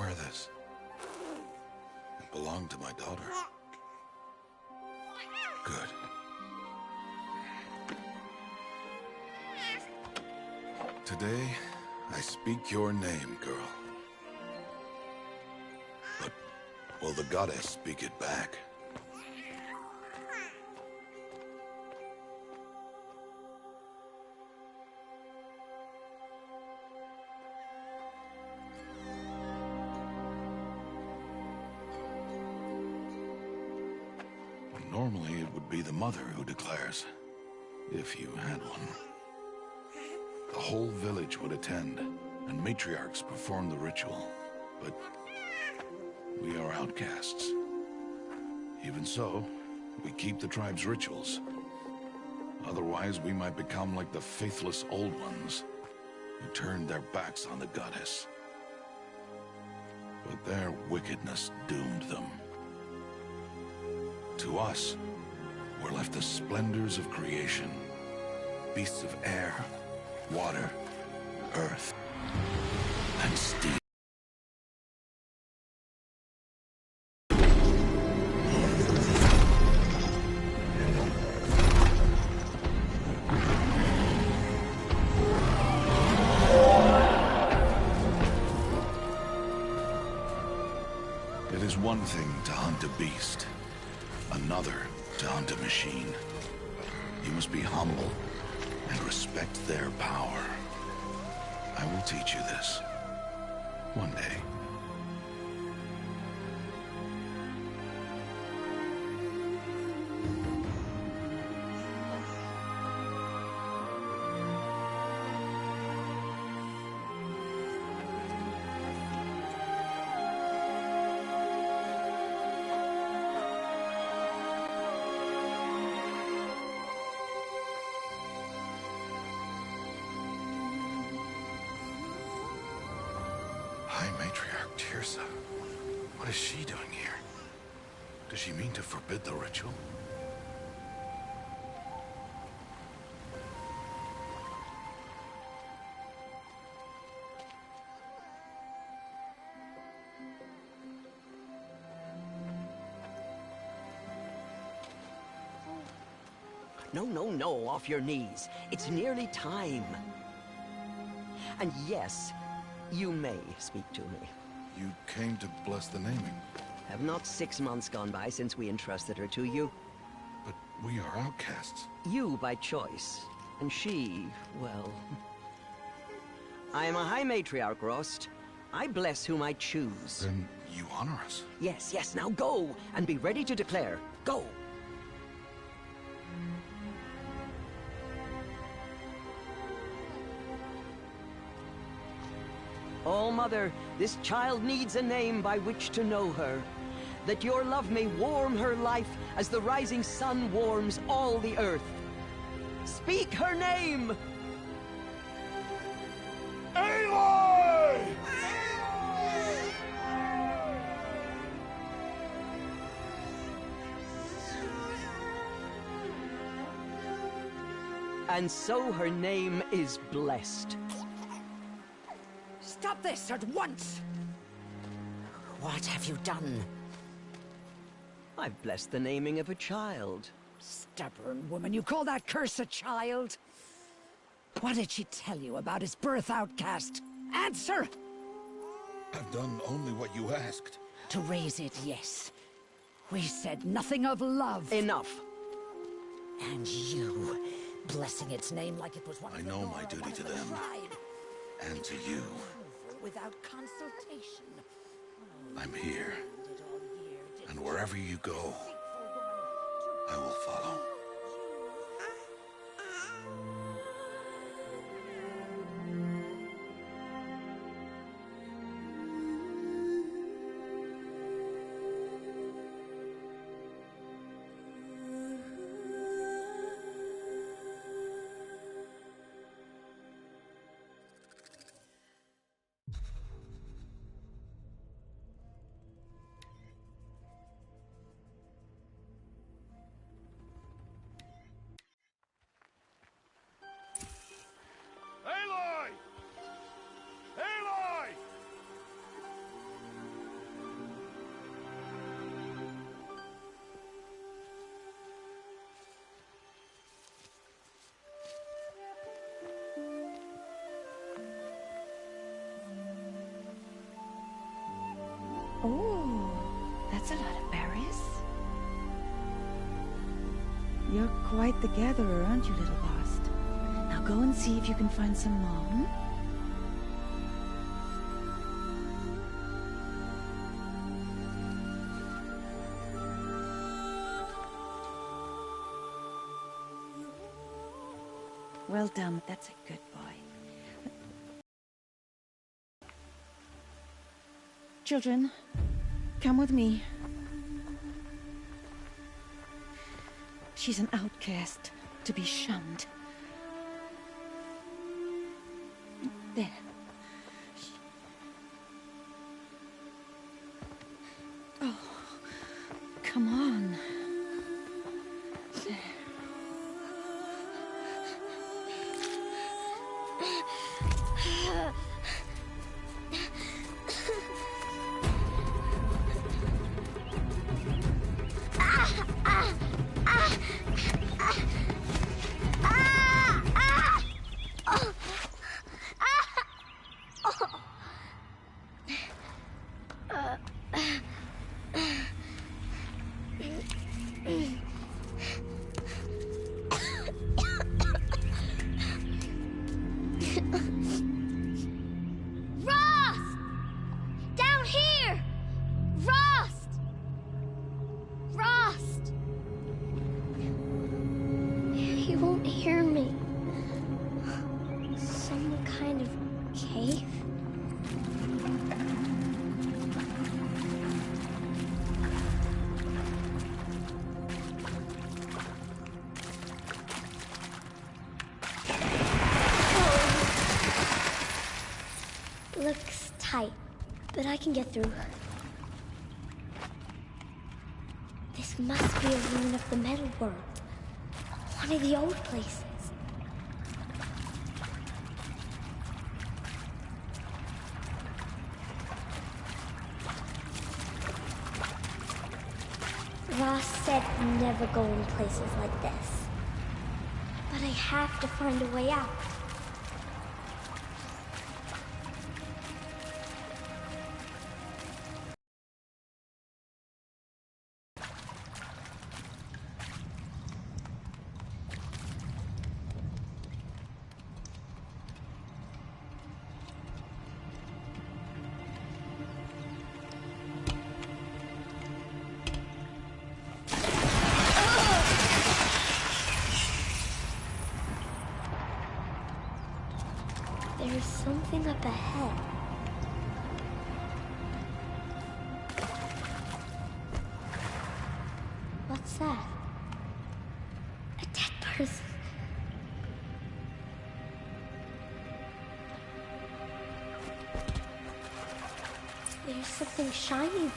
wear this. It belonged to my daughter. Good. Today, I speak your name, girl. But will the goddess speak it back? Normally, it would be the mother who declares, if you had one. The whole village would attend, and matriarchs perform the ritual. But we are outcasts. Even so, we keep the tribe's rituals. Otherwise, we might become like the faithless old ones, who turned their backs on the goddess. But their wickedness doomed them. To us, were left the splendors of creation. Beasts of air, water, earth, and steel. It is one thing to hunt a beast, another to hunt a machine. You must be humble and respect their power. I will teach you this one day. High Matriarch Tirsa. What is she doing here? Does she mean to forbid the ritual? No, no, no, off your knees. It's nearly time. And yes, you may speak to me. You came to bless the naming. Have not 6 months gone by since we entrusted her to you? But we are outcasts. You by choice, and she, well... I am a High Matriarch, Rost. I bless whom I choose. Then you honor us. Yes, yes, now go, and be ready to declare. Go! Oh, Mother, this child needs a name by which to know her. That your love may warm her life as the rising sun warms all the earth. Speak her name! Aloy! And so her name is blessed. Stop this at once! What have you done? I've blessed the naming of a child. Stubborn woman, you call that curse a child? What did she tell you about his birth, outcast? Answer! I've done only what you asked. To raise it, yes. We said nothing of love. Enough. And you, blessing its name like it was one of I the know Nora, my duty one of to the them. tribe. And to you. Without consultation. I'm here. And wherever you go, I will follow. Oh, that's a lot of berries. You're quite the gatherer, aren't you, little Bast? Now go and see if you can find some more, hmm? Well done, that's a good boy. Children, come with me. She's an outcast, to be shunned. There. Oh, come on. There. Looks tight, but I can get through. This must be a ruin of the metal world. One of the old places. Ross said never go in places like this. But I have to find a way out. There's something up ahead. What's that? A dead person. There's something shiny.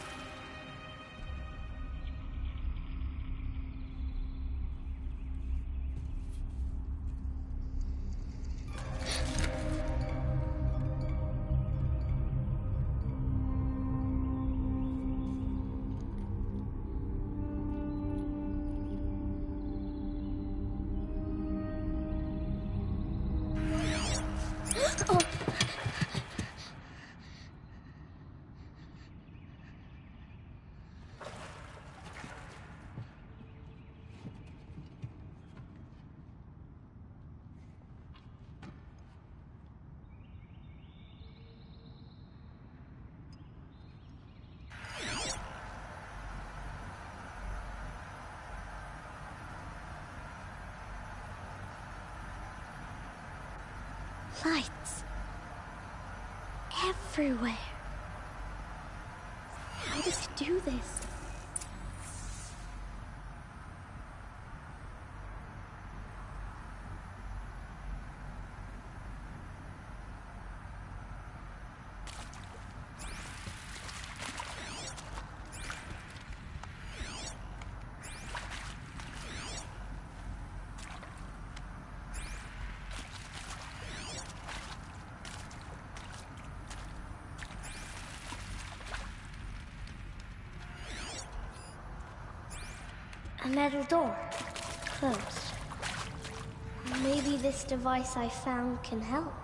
Lights. Everywhere. How does it do this? A metal door. Closed. Maybe this device I found can help.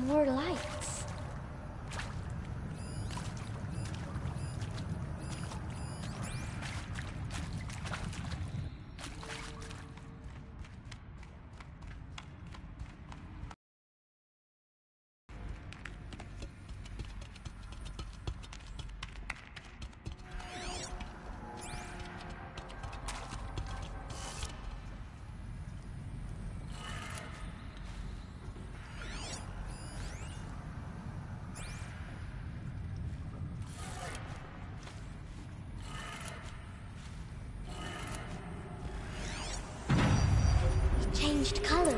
More lights. Changed color.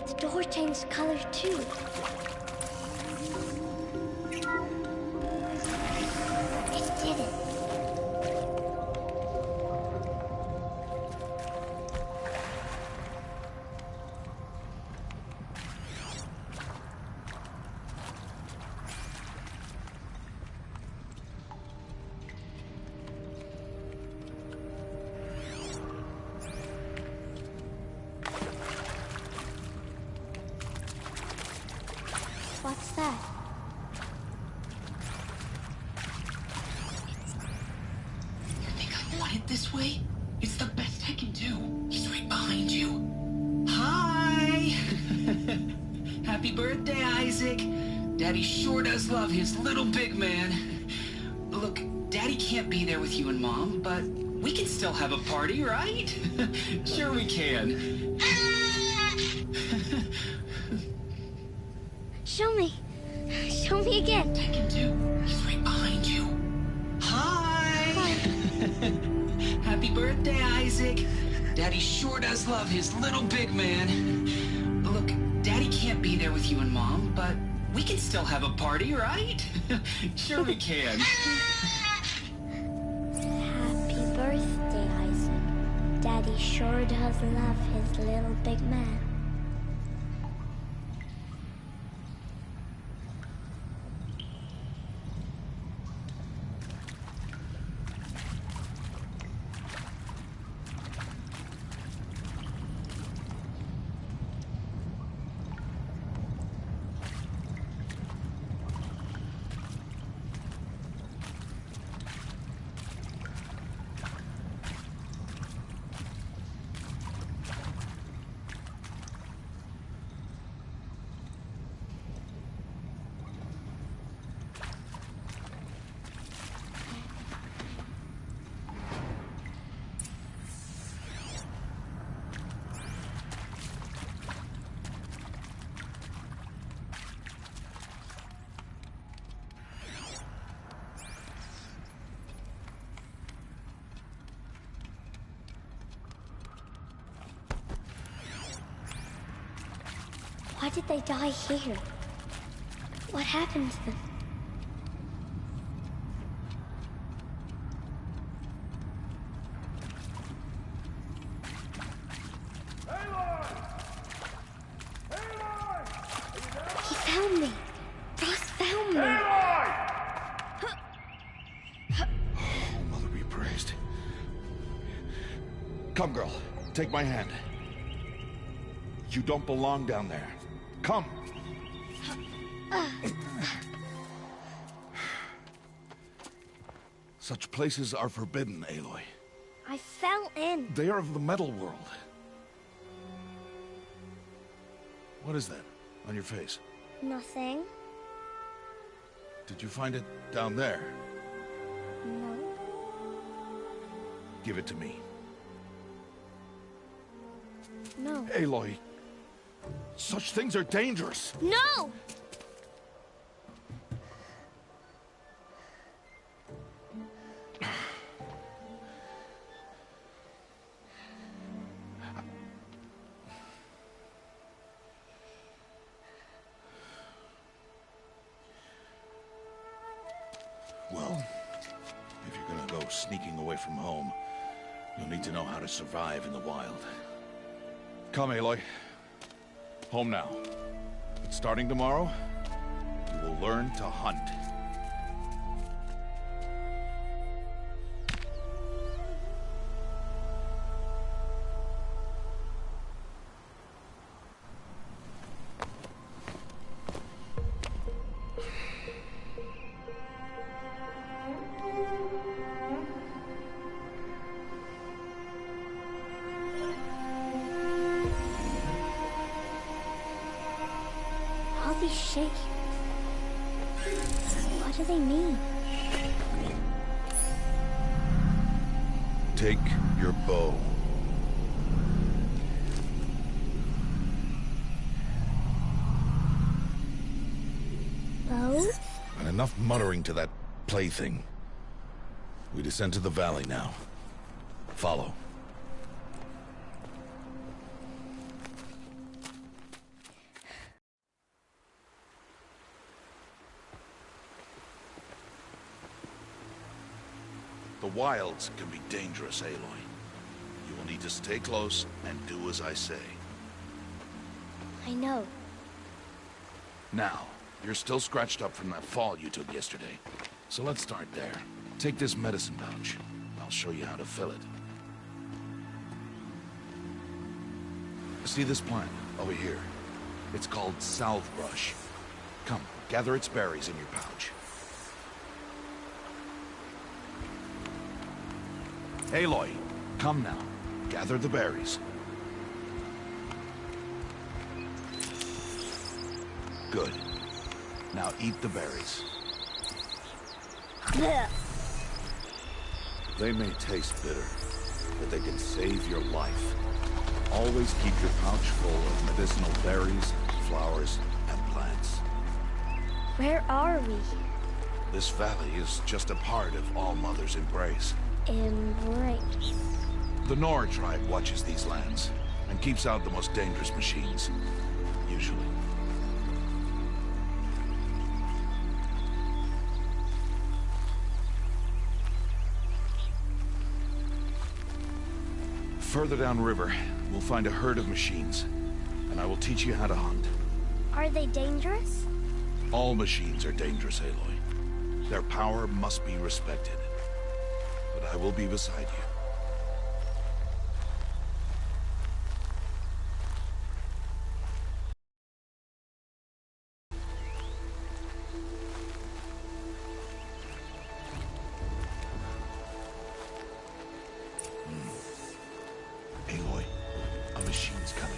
The door changed color too. It did it. What's that? You think I want it this way? It's the best I can do. He's right behind you. Hi! Happy birthday, Isaac. Daddy sure does love his little big man. Look, Daddy can't be there with you and Mom, but we can still have a party, right? Sure we can. Show me. Show me again. I can do. He's right behind you. Hi! Happy birthday, Isaac. Daddy sure does love his little big man. Look, Daddy can't be there with you and Mom, but we can still have a party, right? Sure we can. Happy birthday, Isaac. Daddy sure does love his little big man. Why did they die here? What happened to them? He found me. Ross found me. Oh, Mother be praised. Come, girl. Take my hand. You don't belong down there. Come. Such places are forbidden, Aloy. I fell in. They are of the metal world. What is that on your face? Nothing. Did you find it down there? No. Give it to me. No. Aloy, such things are dangerous. No! Well, if you're gonna go sneaking away from home, you'll need to know how to survive in the wild. Come, Aloy. Home now. But starting tomorrow, you will learn to hunt. All these shapes. What do they mean? Take your bow. Bow? And enough muttering to that plaything. We descend to the valley now. Follow. The wilds can be dangerous, Aloy. You will need to stay close and do as I say. I know. Now, you're still scratched up from that fall you took yesterday. So let's start there. Take this medicine pouch. I'll show you how to fill it. See this plant over here? It's called salve brush. Come, gather its berries in your pouch. Aloy, come now. Gather the berries. Good. Now eat the berries. Blech. They may taste bitter, but they can save your life. Always keep your pouch full of medicinal berries, flowers, and plants. Where are we? This valley is just a part of All Mother's embrace. Embrace. The Nora tribe watches these lands and keeps out the most dangerous machines, usually. Further downriver, we'll find a herd of machines, and I will teach you how to hunt. Are they dangerous? All machines are dangerous, Aloy. Their power must be respected. But I will be beside you. Aloy, a machine's coming.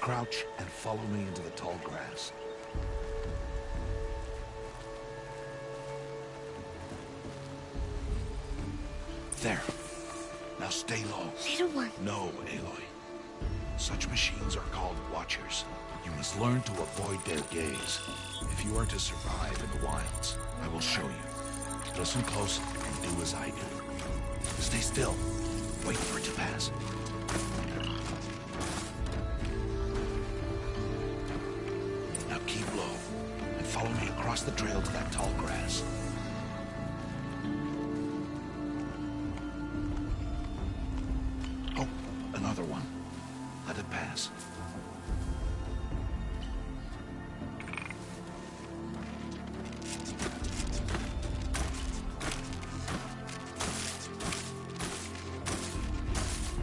Crouch and follow me into the tall grass. There. Now stay low. Little one. No, Aloy. Such machines are called watchers. You must learn to avoid their gaze. If you are to survive in the wilds, I will show you. Listen close and do as I do. Stay still. Wait for it to pass. Now keep low and follow me across the trail to that tall grass. Oh, another one. Let it pass.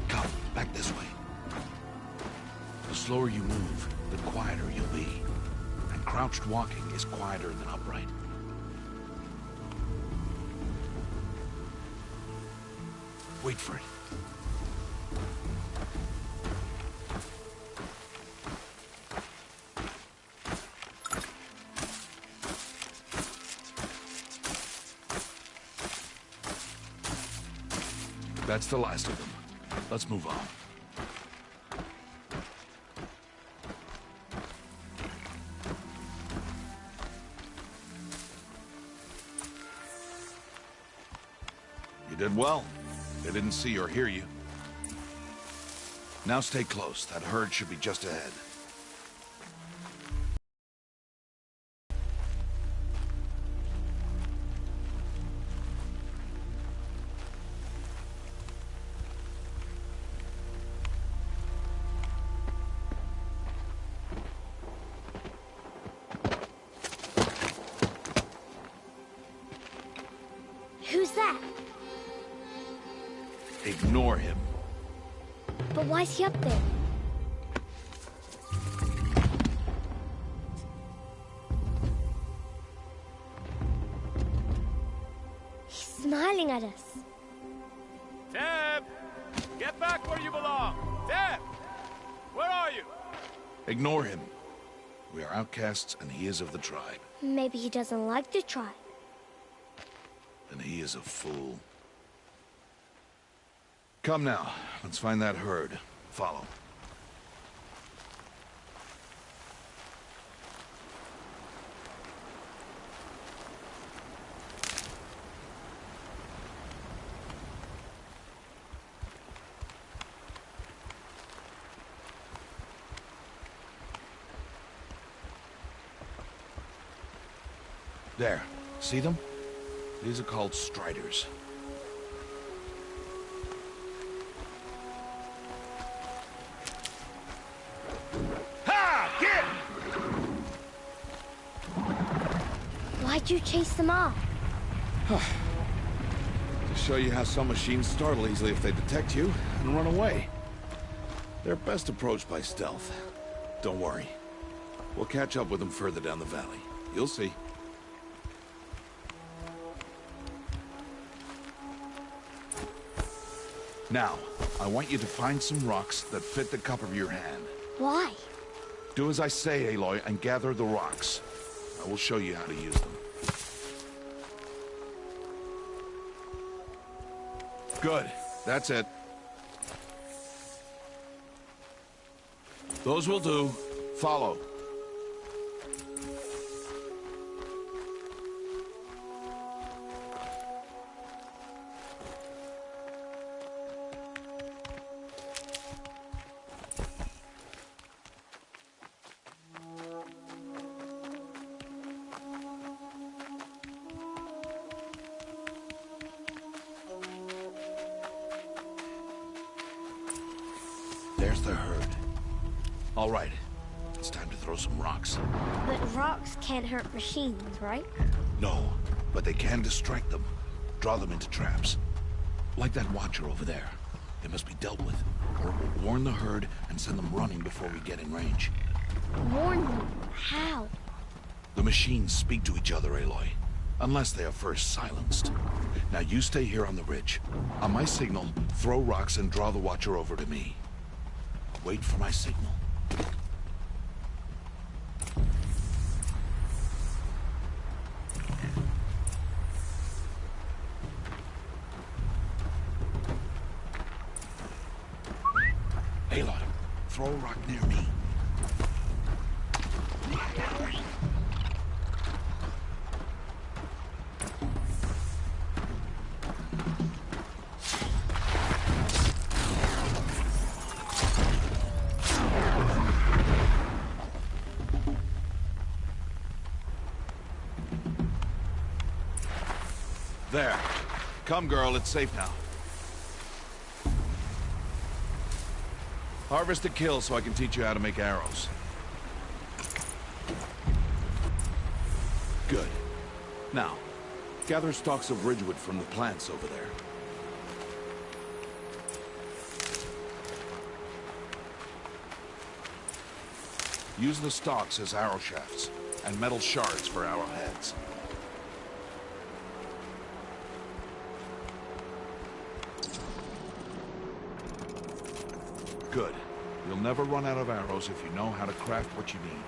Come, back this way. The slower you move, the quieter you'll be. And crouched walking is quieter than upright. Wait for it. That's the last of them. Let's move on. You did well. They didn't see or hear you. Now stay close. That herd should be just ahead. that? Ignore him. But why is he up there? He's smiling at us. Teb! Get back where you belong! Teb! Where are you? Ignore him. We are outcasts, and he is of the tribe. Maybe he doesn't like the tribe. And he is a fool. Come now, let's find that herd. Follow. There. See them? These are called striders. Ha! Get! Why'd you chase them off? To show you how some machines startle easily if they detect you and run away. They're best approached by stealth. Don't worry. We'll catch up with them further down the valley. You'll see. Now, I want you to find some rocks that fit the cup of your hand. Why? Do as I say, Aloy, and gather the rocks. I will show you how to use them. Good. That's it. Those will do. Follow. There's the herd. All right. It's time to throw some rocks. But rocks can't hurt machines, right? No, but they can distract them. Draw them into traps. Like that watcher over there. They must be dealt with, or it will warn the herd and send them running before we get in range. Warn them? How? The machines speak to each other, Aloy. Unless they are first silenced. Now you stay here on the ridge. On my signal, throw rocks and draw the watcher over to me. Wait for my signal. Aloy, throw a rock near me. There. Come, girl, it's safe now. Harvest a kill so I can teach you how to make arrows. Good. Now, gather stalks of ridgewood from the plants over there. Use the stalks as arrow shafts, and metal shards for arrowheads. Good. You'll never run out of arrows if you know how to craft what you need.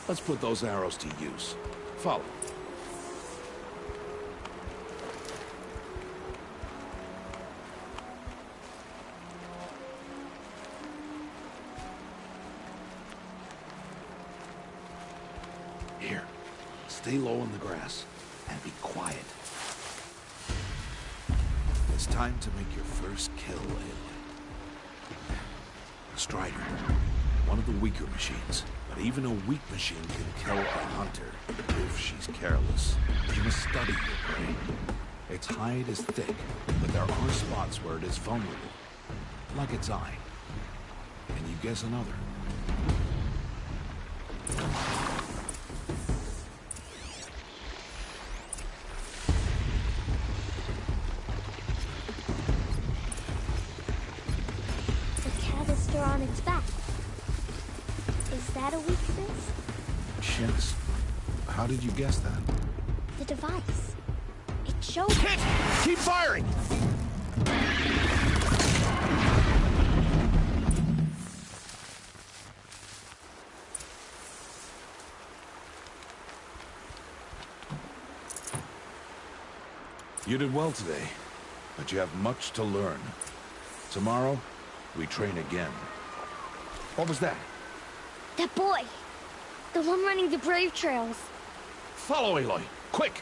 Let's put those arrows to use. Follow. Here. Stay low in the grass and be quiet. It's time to make your first kill, Aloy. A strider. One of the weaker machines. But even a weak machine can kill a hunter if she's careless. You must study your prey. Its hide is thick, but there are spots where it is vulnerable. Like its eye. Can you guess another? its back. Is that a weakness? Yes. How did you guess that? The device. It shows... Hit! Keep firing! You did well today, but you have much to learn. Tomorrow, we train again. What was that? That boy! The one running the brave trails. Follow Aloy, quick!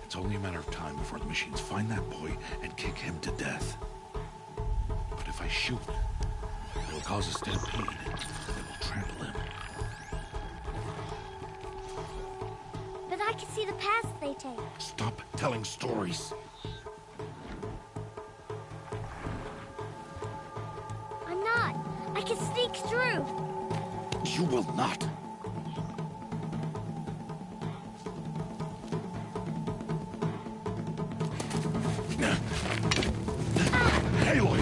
It's only a matter of time before the machines find that boy and kick him to death. But if I shoot, it will cause a stampede. It will trample him. But I can see the paths they take. Stop telling stories. I'm not. I can sneak through. You will not. Aloy!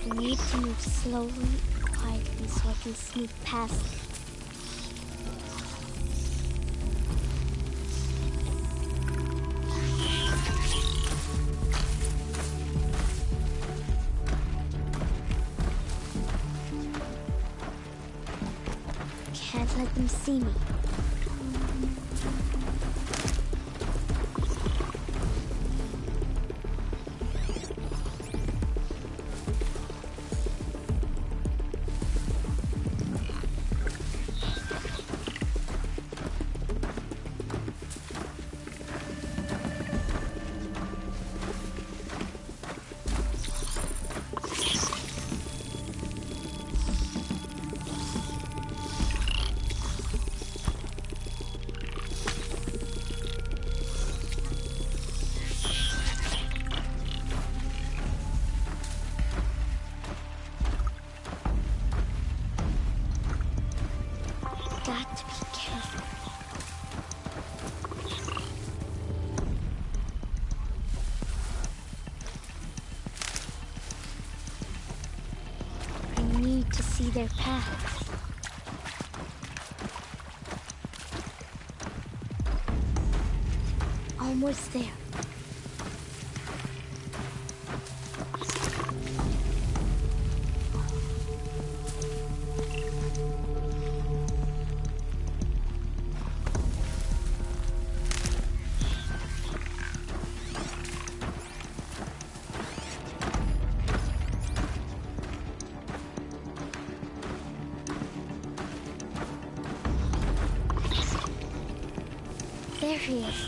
I need to move slowly, quietly, so I can sneak past them. Can't let them see me. Got to be careful. I need to see their paths. Almost there. There he is.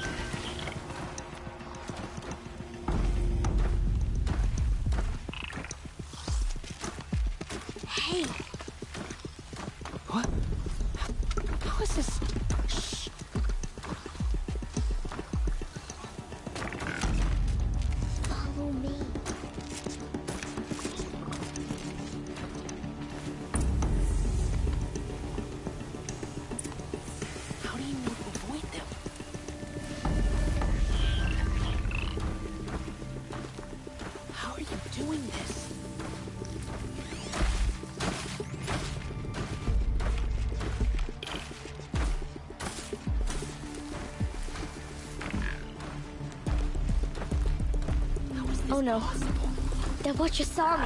Hey. What? How is this? Shh. Follow me. How do you know to avoid them? How are you doing this? Oh no. The Butcher saw me.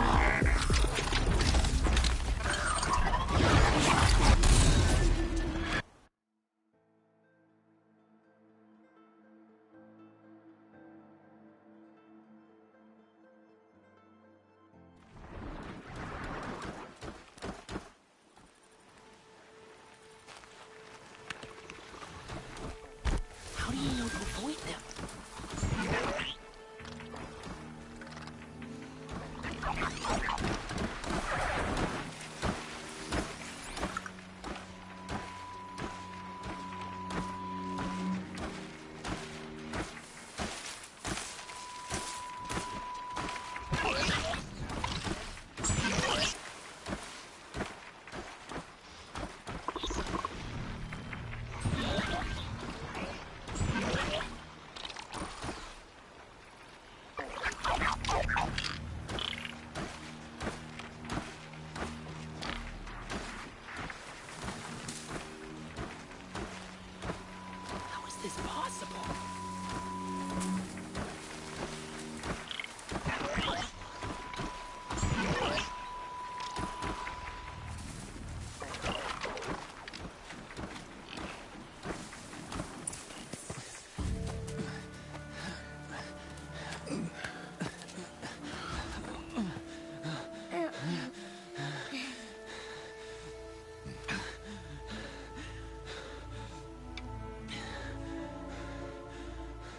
How do you know to avoid them? How is this possible?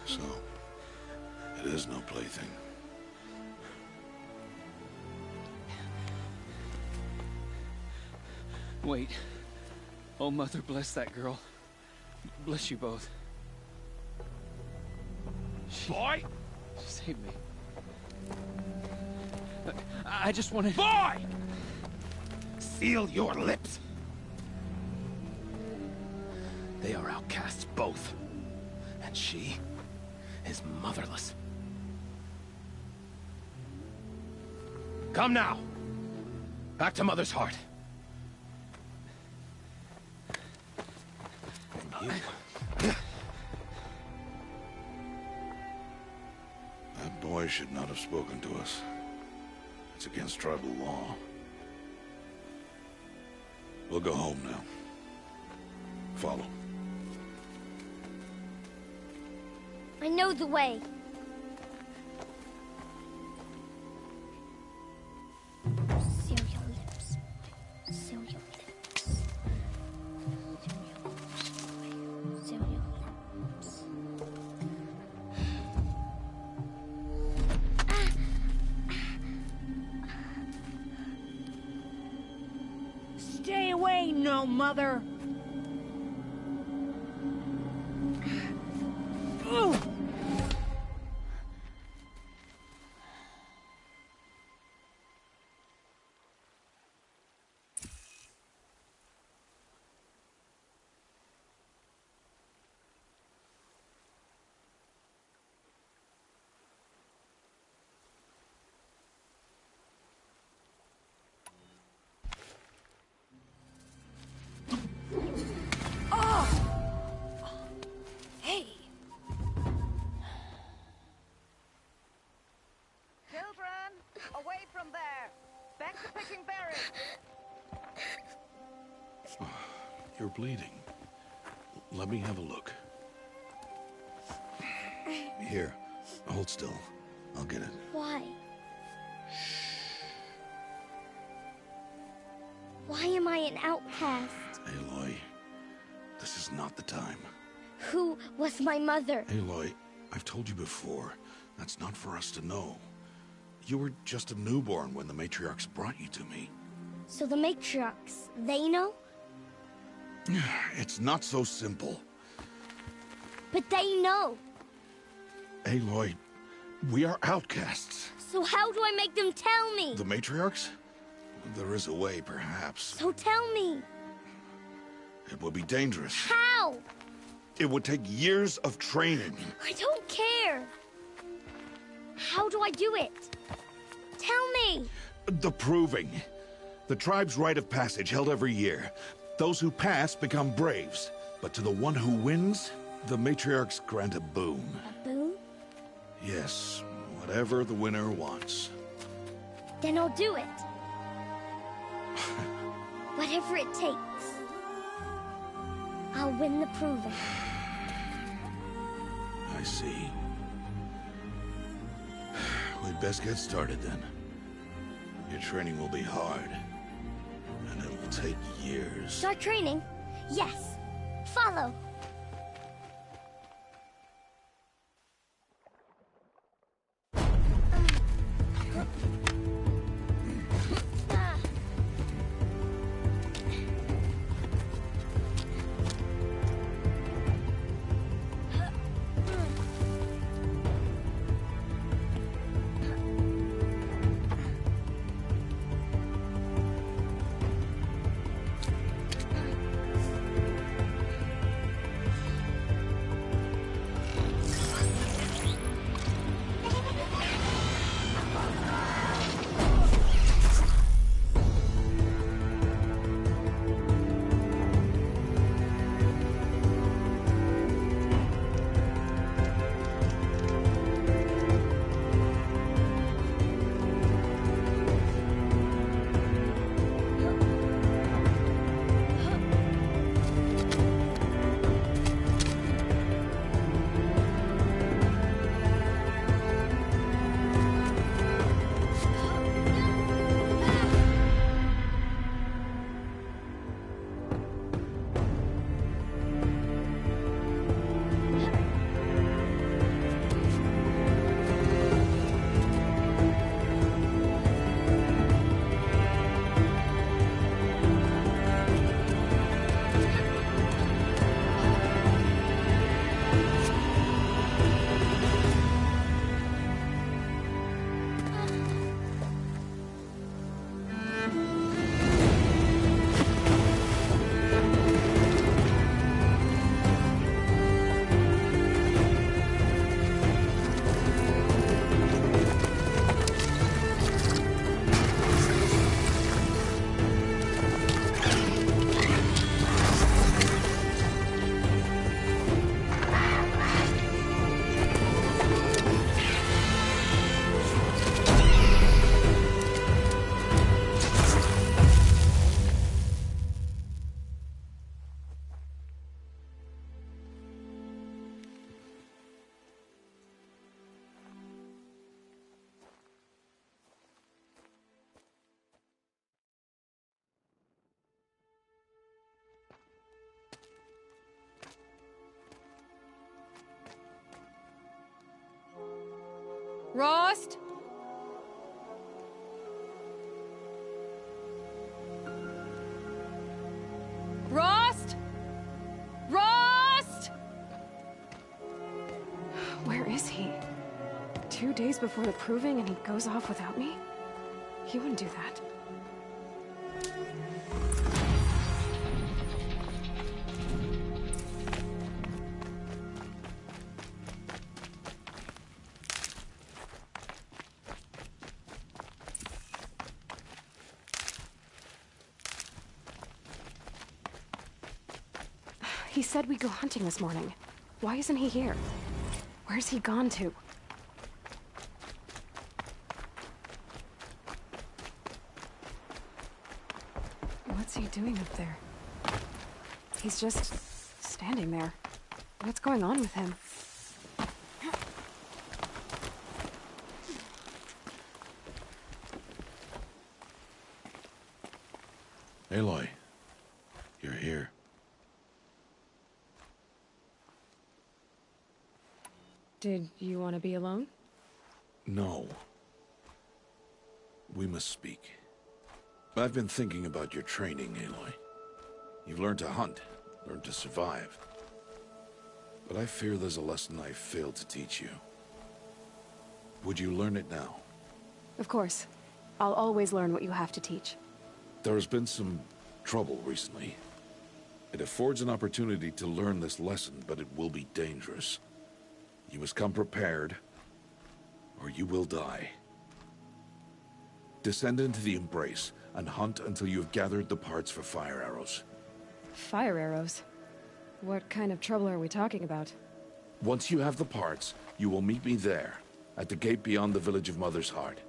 So, it is no plaything. Wait. Oh, Mother, bless that girl. Bless you both. Boy! She saved me. I just wanted... Boy! Seal your lips! They are outcasts, both. And she is motherless. Come now. Back to Mother's heart. And you... That boy should not have spoken to us. It's against tribal law. We'll go home now. Follow. I know the way. Seal your lips. Seal your lips. Seal your lips. Stay away, no mother! Ooh. Hey! Children, away from there. Back to picking berries. You're bleeding. Let me have a look. Here, hold still. I'll get it. Why? Why am I an outcast? Aloy, this is not the time. Who was my mother? Aloy, I've told you before, that's not for us to know. You were just a newborn when the matriarchs brought you to me. So the matriarchs, they know? It's not so simple. But they know. Aloy, we are outcasts. So how do I make them tell me? The matriarchs? There is a way, perhaps. So tell me. It would be dangerous. How? It would take years of training. I don't care. How do I do it? Tell me. The proving. The tribe's rite of passage held every year. Those who pass become braves. But to the one who wins, the matriarchs grant a boon. A boon? Yes, whatever the winner wants. Then I'll do it. Whatever it takes. I'll win the proving. I see. We'd best get started then. Your training will be hard. And it'll take years. Start training? Yes. Follow. Rost? Rost? Rost? Where is he? 2 days before the proving and he goes off without me? He wouldn't do that. He said we'd go hunting this morning. Why isn't he here? Where's he gone to? What's he doing up there? He's just standing there. What's going on with him? Aloy, you're here. Did you want to be alone? No. We must speak. I've been thinking about your training, Aloy. You've learned to hunt, learned to survive. But I fear there's a lesson I failed to teach you. Would you learn it now? Of course. I'll always learn what you have to teach. There has been some trouble recently. It affords an opportunity to learn this lesson, but it will be dangerous. You must come prepared, or you will die. Descend into the Embrace, and hunt until you have gathered the parts for fire arrows. Fire arrows? What kind of trouble are we talking about? Once you have the parts, you will meet me there, at the gate beyond the village of Mother's Heart.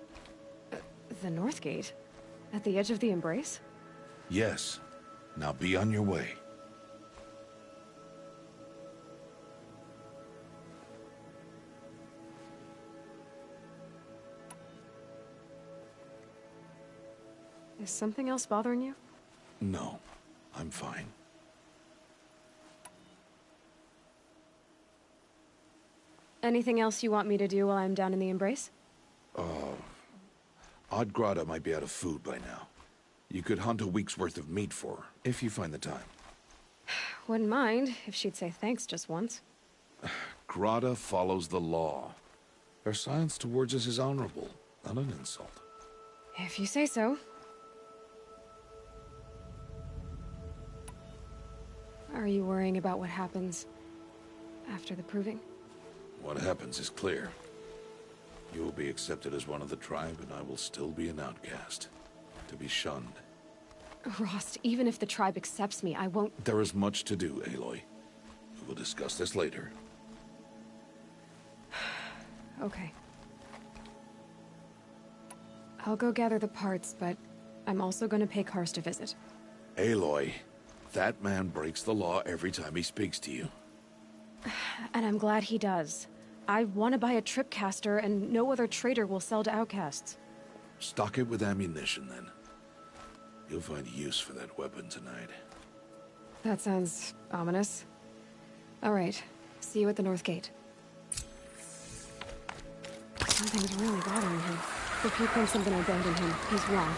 The North Gate? At the edge of the Embrace? Yes. Now be on your way. Is something else bothering you? No, I'm fine. Anything else you want me to do while I'm down in the Embrace? Odd Grata might be out of food by now. You could hunt a week's worth of meat for her, if you find the time. Wouldn't mind if she'd say thanks just once. Grata follows the law. Her silence towards us is honorable, not an insult. If you say so. Are you worrying about what happens after the proving? What happens is clear. You will be accepted as one of the tribe, and I will still be an outcast. To be shunned. Rost, even if the tribe accepts me, I won't... There is much to do, Aloy. We will discuss this later. Okay. I'll go gather the parts, but I'm also gonna pay Karst a visit. Aloy, that man breaks the law every time he speaks to you. And I'm glad he does. I want to buy a tripcaster, and no other trader will sell to outcasts. Stock it with ammunition, then. You'll find use for that weapon tonight. That sounds ominous. All right. See you at the North Gate. Something's really bothering him. If he thinks I'm gonna abandon him, he's wrong.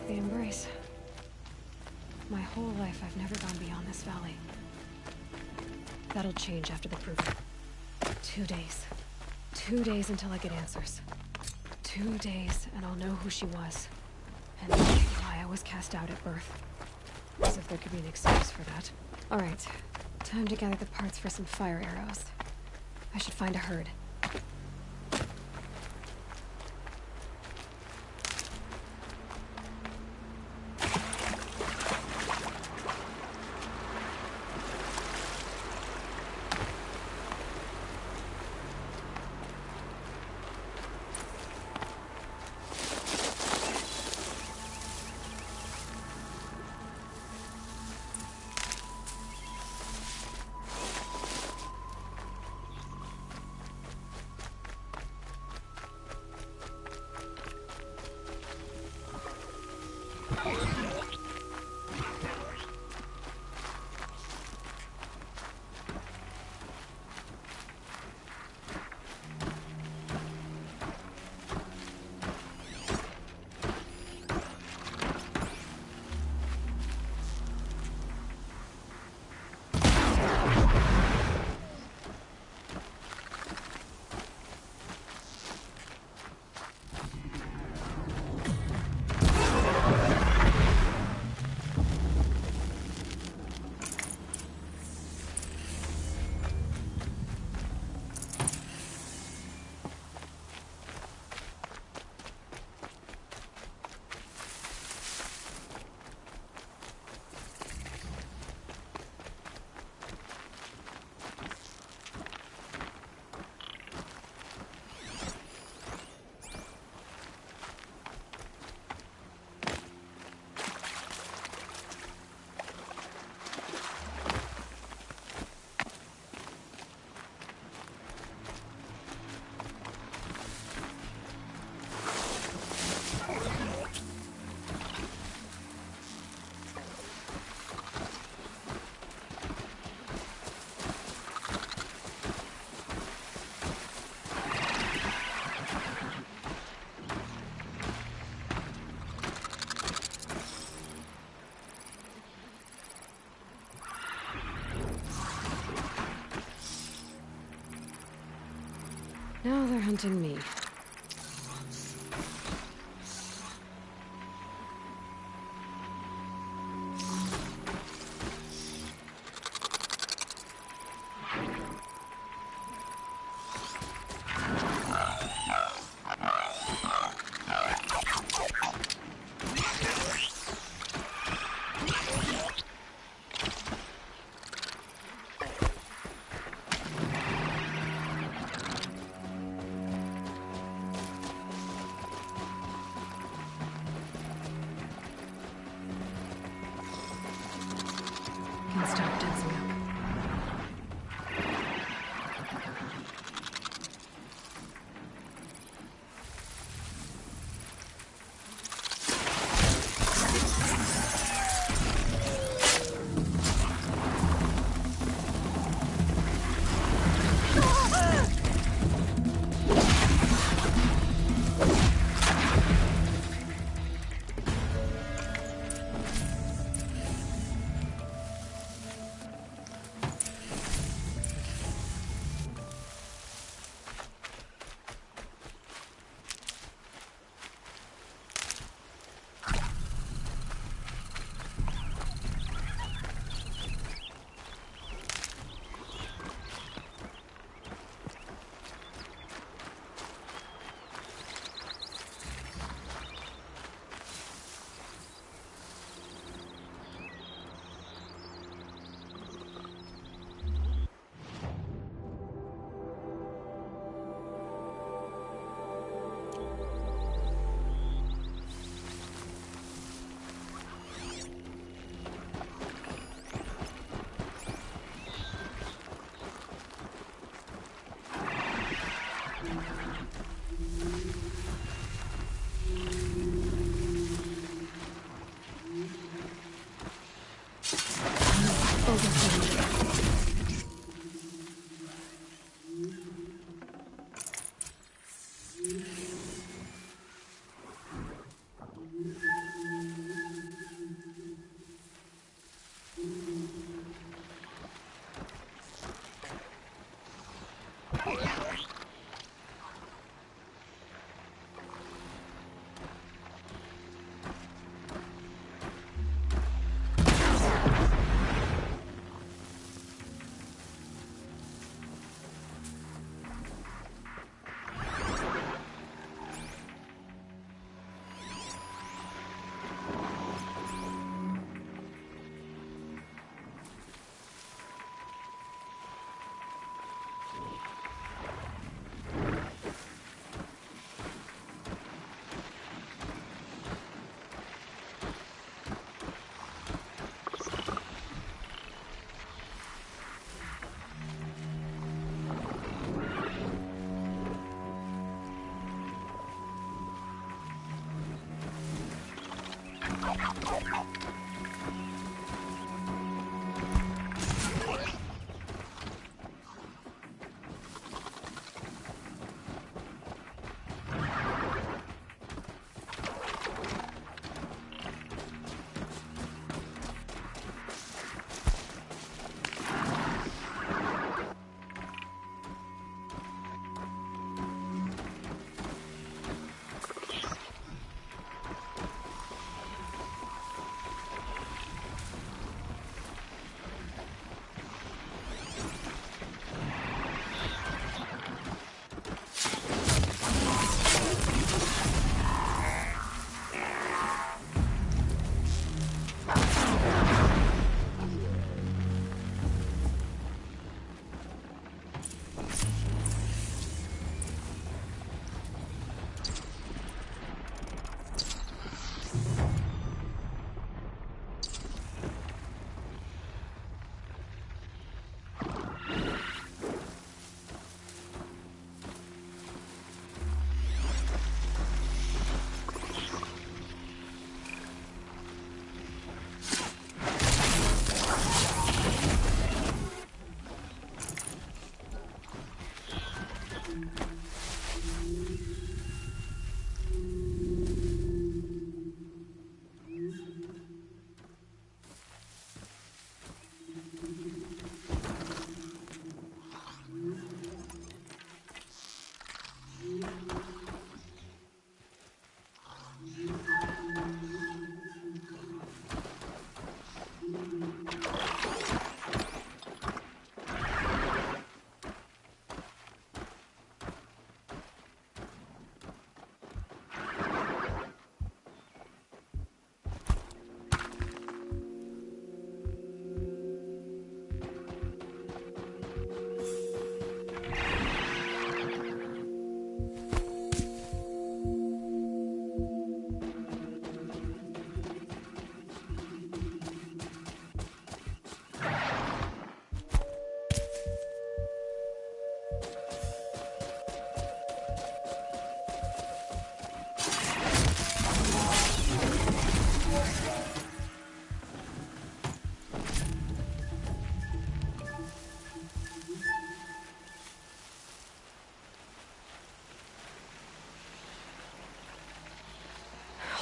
The Embrace. My whole life, I've never gone beyond this valley. That'll change after the proof. 2 days. 2 days until I get answers. 2 days, and I'll know who she was. And why I was cast out at birth. As if there could be an excuse for that. Alright. Time to gather the parts for some fire arrows. I should find a herd. Now they're hunting me.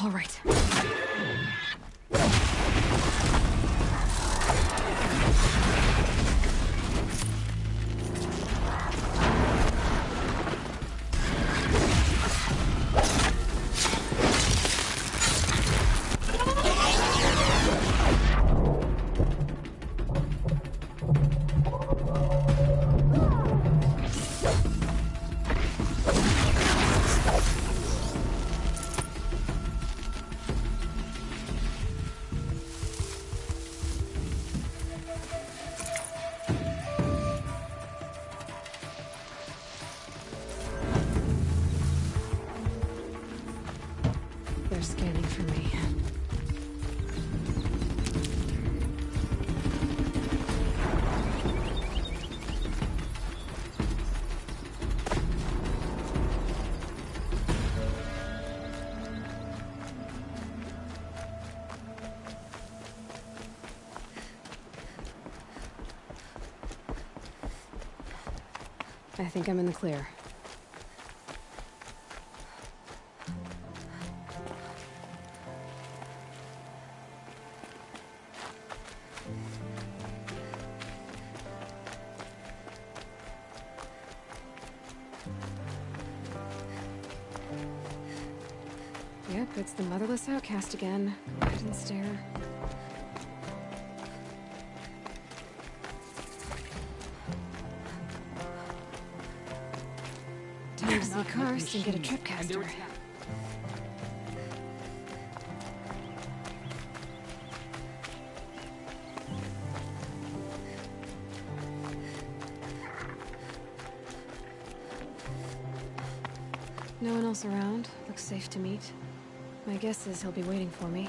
All right. They're scanning for me. I think I'm in the clear. Yep, it's the motherless outcast again. Go ahead and stare. Time to see Karst and get a tripcaster. No one else around. Looks safe to meet. My guess is he'll be waiting for me.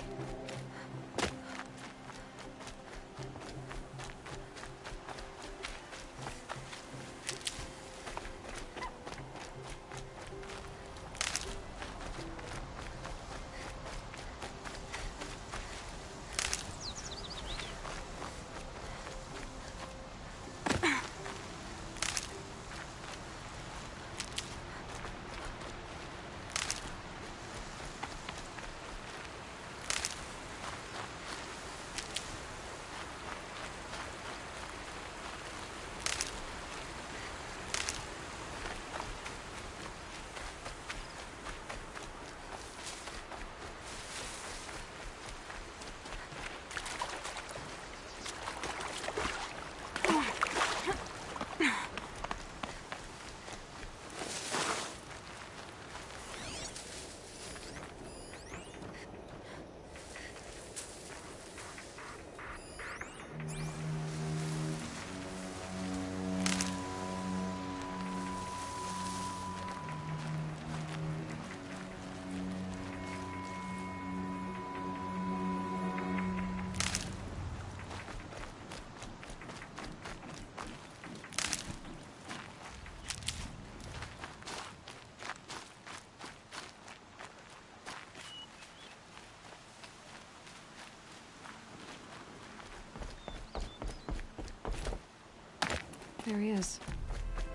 There he is.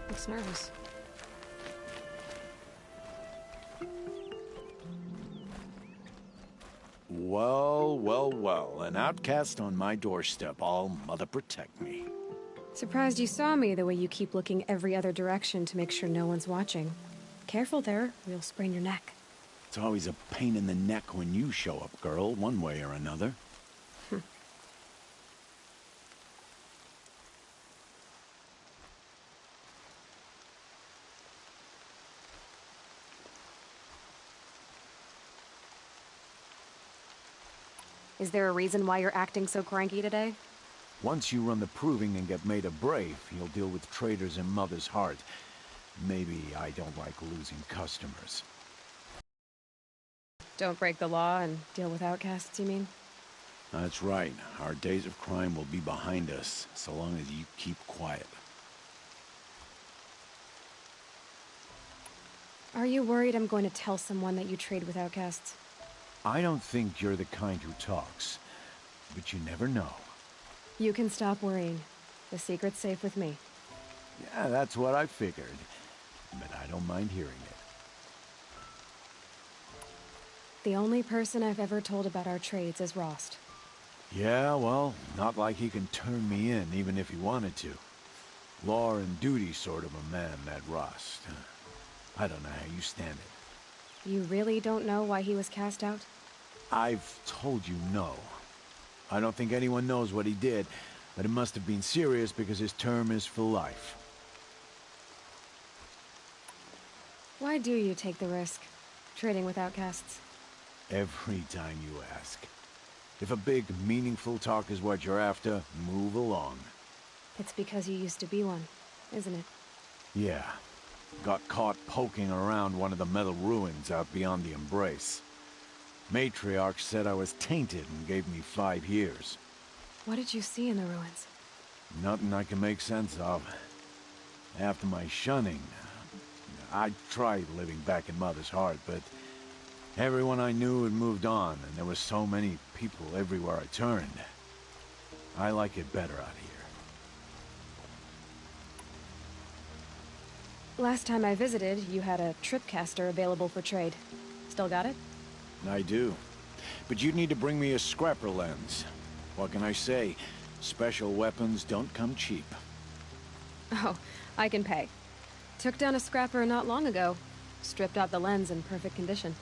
Looks nervous. Well, well, well. An outcast on my doorstep. All mother protect me. Surprised you saw me the way you keep looking every other direction to make sure no one's watching. Careful there, or you'll sprain your neck. It's always a pain in the neck when you show up, girl, one way or another. Is there a reason why you're acting so cranky today? Once you run the proving and get made a brave, you'll deal with traitors in Mother's heart. Maybe I don't like losing customers. Don't break the law and deal with outcasts, you mean? That's right. Our days of crime will be behind us, so long as you keep quiet. Are you worried I'm going to tell someone that you trade with outcasts? I don't think you're the kind who talks, but you never know. You can stop worrying. The secret's safe with me. Yeah, that's what I figured, but I don't mind hearing it. The only person I've ever told about our trades is Rost. Yeah, well, not like he can turn me in, even if he wanted to. Law and duty sort of a man, that Rost. I don't know how you stand it. You really don't know why he was cast out? I've told you no. I don't think anyone knows what he did, but it must have been serious because his term is for life. Why do you take the risk, trading with outcasts? Every time you ask. If a big, meaningful talk is what you're after, move along. It's because you used to be one, isn't it? Yeah. Got caught poking around one of the metal ruins out beyond the Embrace. Matriarch said I was tainted and gave me 5 years. What did you see in the ruins? Nothing I can make sense of. After my shunning, I tried living back in Mother's heart, but everyone I knew had moved on, and there were so many people everywhere I turned. I like it better out here. Last time I visited, you had a tripcaster available for trade. Still got it? I do. But you'd need to bring me a scrapper lens. What can I say? Special weapons don't come cheap. Oh, I can pay. Took down a scrapper not long ago. Stripped out the lens in perfect condition.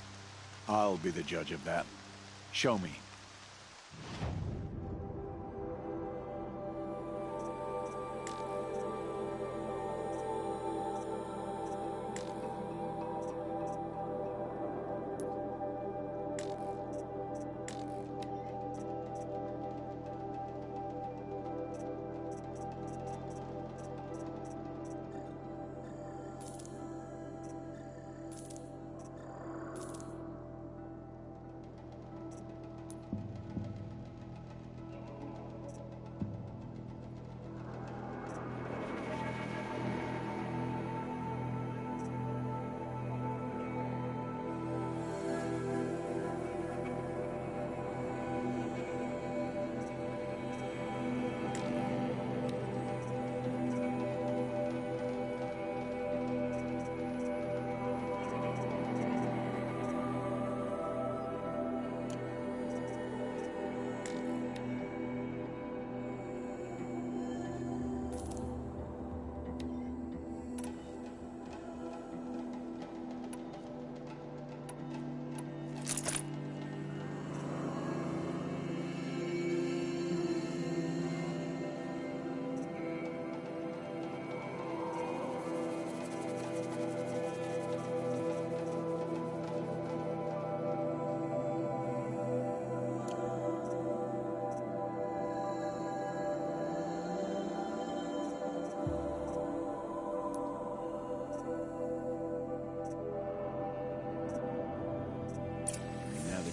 I'll be the judge of that. Show me.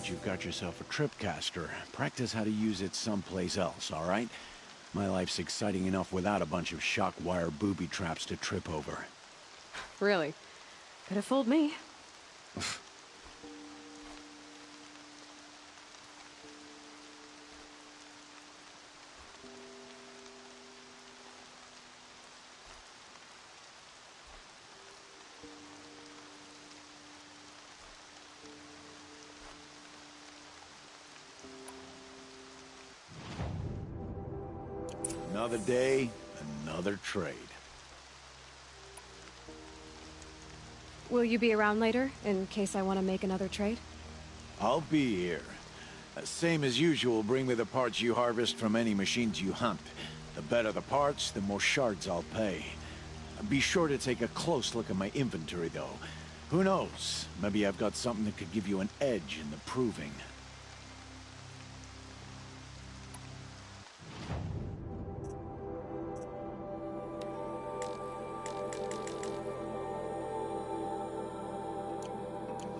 You've got yourself a tripcaster. Practice how to use it someplace else, all right? My life's exciting enough without a bunch of shock wire booby traps to trip over. Really? Could have fooled me. Another day, another trade. Will you be around later, in case I want to make another trade? I'll be here. Same as usual, bring me the parts you harvest from any machines you hunt. The better the parts, the more shards I'll pay. Be sure to take a close look at my inventory, though. Who knows? Maybe I've got something that could give you an edge in the proving.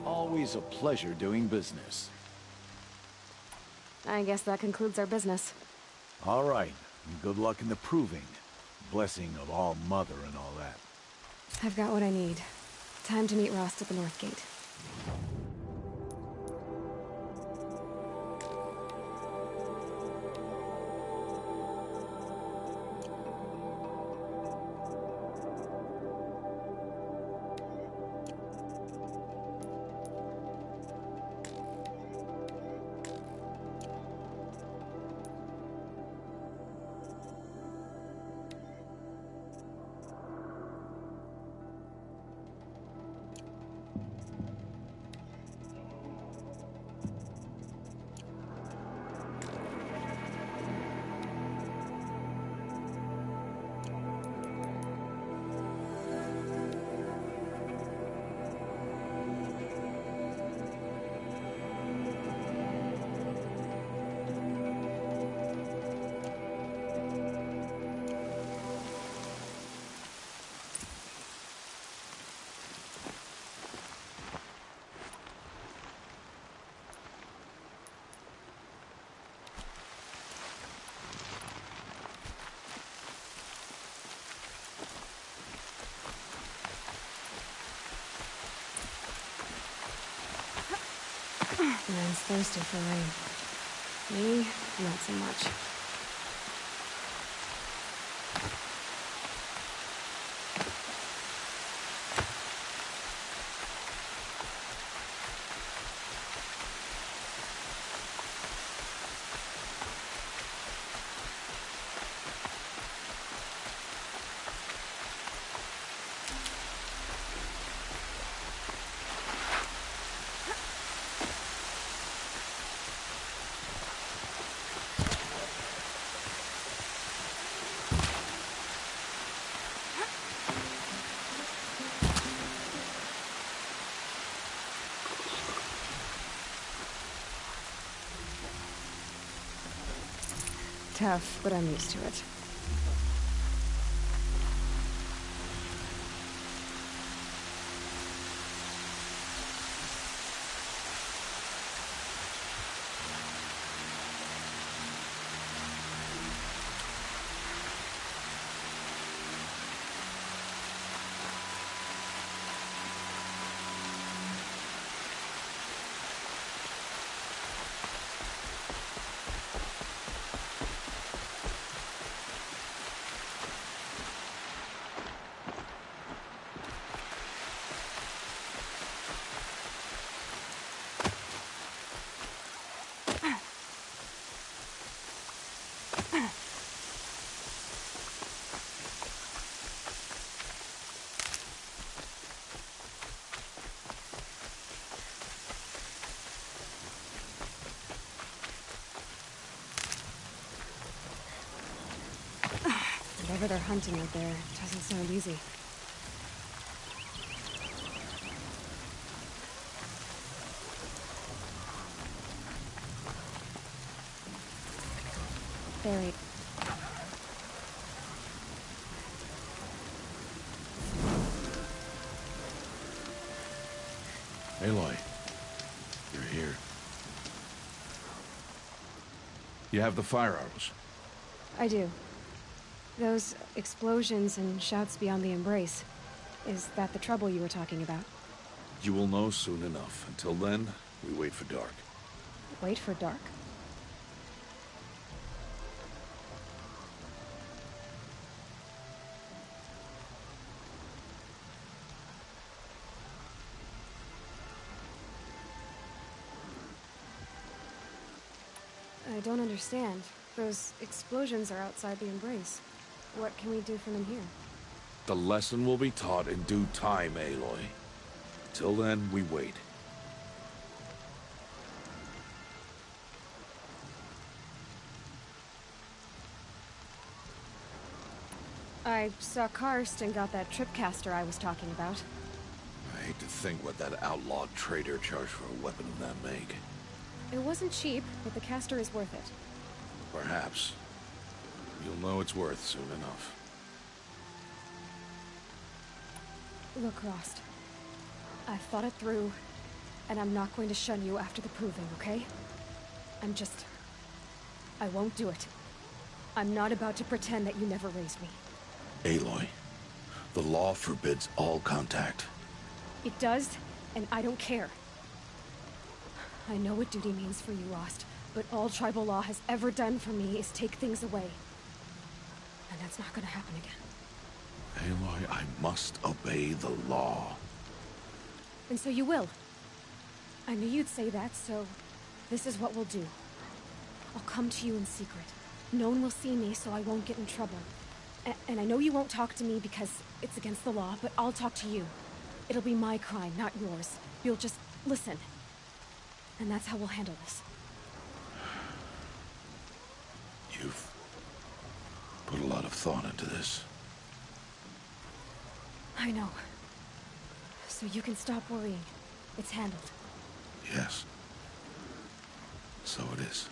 Always a pleasure doing business. I guess that concludes our business. All right. Good luck in the proving. Blessing of All Mother and all that. I've got what I need. Time to meet Rost at the North Gate. Man's thirsty for rain. Me, not so much. Tough, but I'm used to it. Whatever they're hunting out there doesn't sound easy. Buried. Aloy, you're here. You have the fire arrows. I do. Those explosions and shouts beyond the embrace. Is that the trouble you were talking about? You will know soon enough. Until then, we wait for dark. Wait for dark? I don't understand. Those explosions are outside the embrace. What can we do from in here? The lesson will be taught in due time, Aloy. Till then, we wait. I saw Karst and got that tripcaster I was talking about. I hate to think what that outlawed trader charged for a weapon of that make. It wasn't cheap, but the caster is worth it. Perhaps. You'll know it's worth soon enough. Look, Rost. I've thought it through, and I'm not going to shun you after the proving, okay? I won't do it. I'm not about to pretend that you never raised me. Aloy, the law forbids all contact. It does, and I don't care. I know what duty means for you, Rost, but all tribal law has ever done for me is take things away. And that's not gonna happen again. Aloy, I must obey the law. And so you will. I knew you'd say that, so this is what we'll do. I'll come to you in secret. No one will see me, so I won't get in trouble. And I know you won't talk to me because it's against the law, but I'll talk to you. It'll be my crime, not yours. You'll just listen. And that's how we'll handle this. You've put a lot of thought into this. I know. So you can stop worrying. It's handled. Yes. So it is.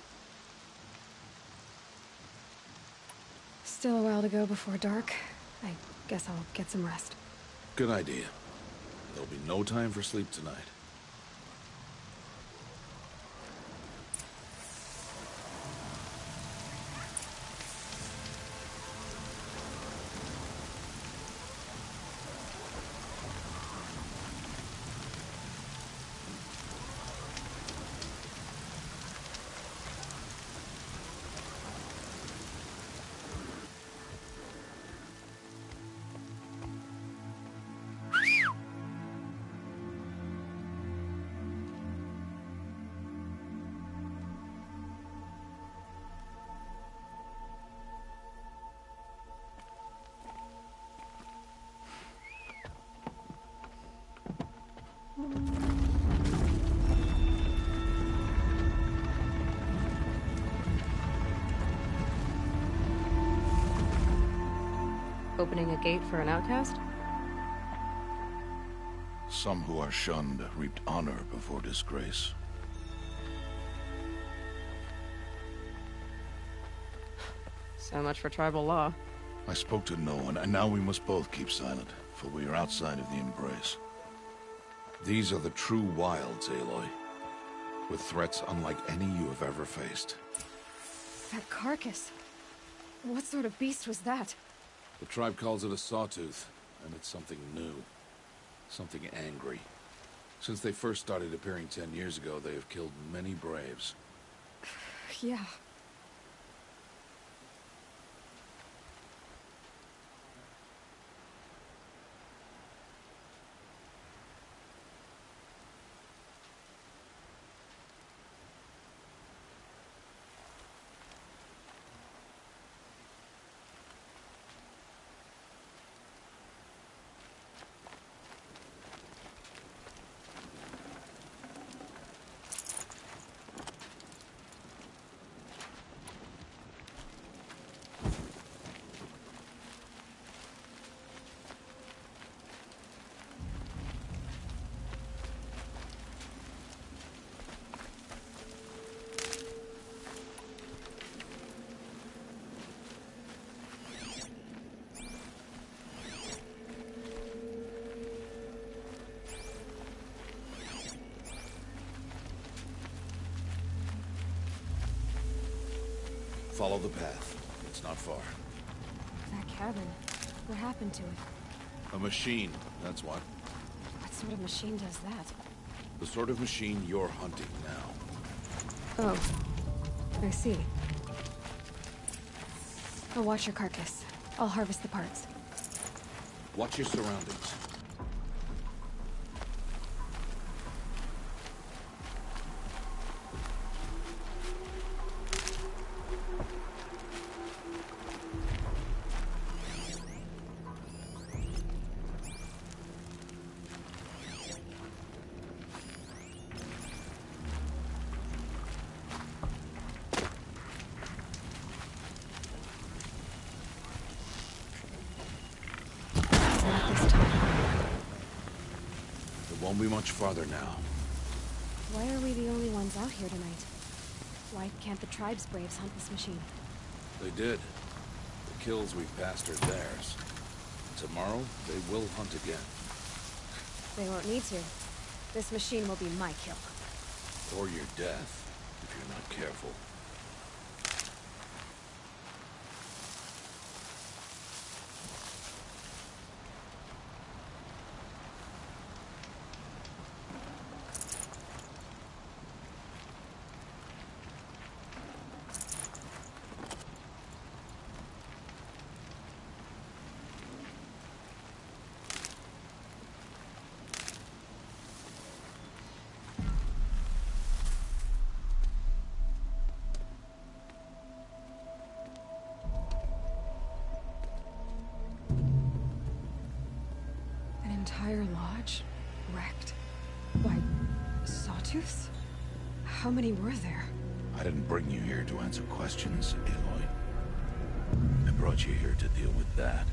Still a while to go before dark. I guess I'll get some rest. Good idea. There'll be no time for sleep tonight. Opening a gate for an outcast? Some who are shunned reaped honor before disgrace. So much for tribal law. I spoke to no one, and now we must both keep silent, for we are outside of the embrace. These are the true wilds, Aloy, with threats unlike any you have ever faced. That carcass. What sort of beast was that? The tribe calls it a sawtooth, and it's something new. Something angry. Since they first started appearing 10 years ago, they have killed many braves. Yeah. Follow the path. It's not far. That cabin. What happened to it? A machine, that's what. What sort of machine does that? The sort of machine you're hunting now. Oh. I see. I'll watch your carcass. I'll harvest the parts. Watch your surroundings. Won't be much farther now. Why are we the only ones out here tonight? Why can't the tribe's braves hunt this machine? They did. The kills we've passed are theirs. Tomorrow, they will hunt again. They won't need to. This machine will be my kill. Or your death, if you're not careful. Entire lodge wrecked. Why, sawtooths? How many were there? I didn't bring you here to answer questions, Aloy. I brought you here to deal with that.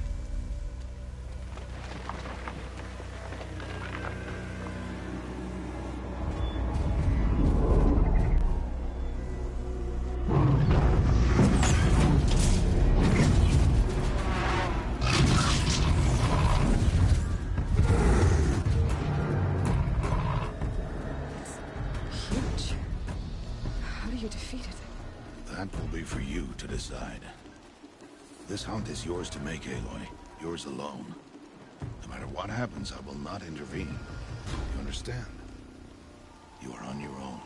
That will be for you to decide. This hunt is yours to make, Aloy. Yours alone. No matter what happens, I will not intervene. You understand? You are on your own.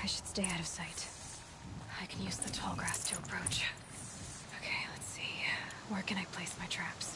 I should stay out of sight. I can use the tall grass to approach. Okay, let's see. Where can I place my traps?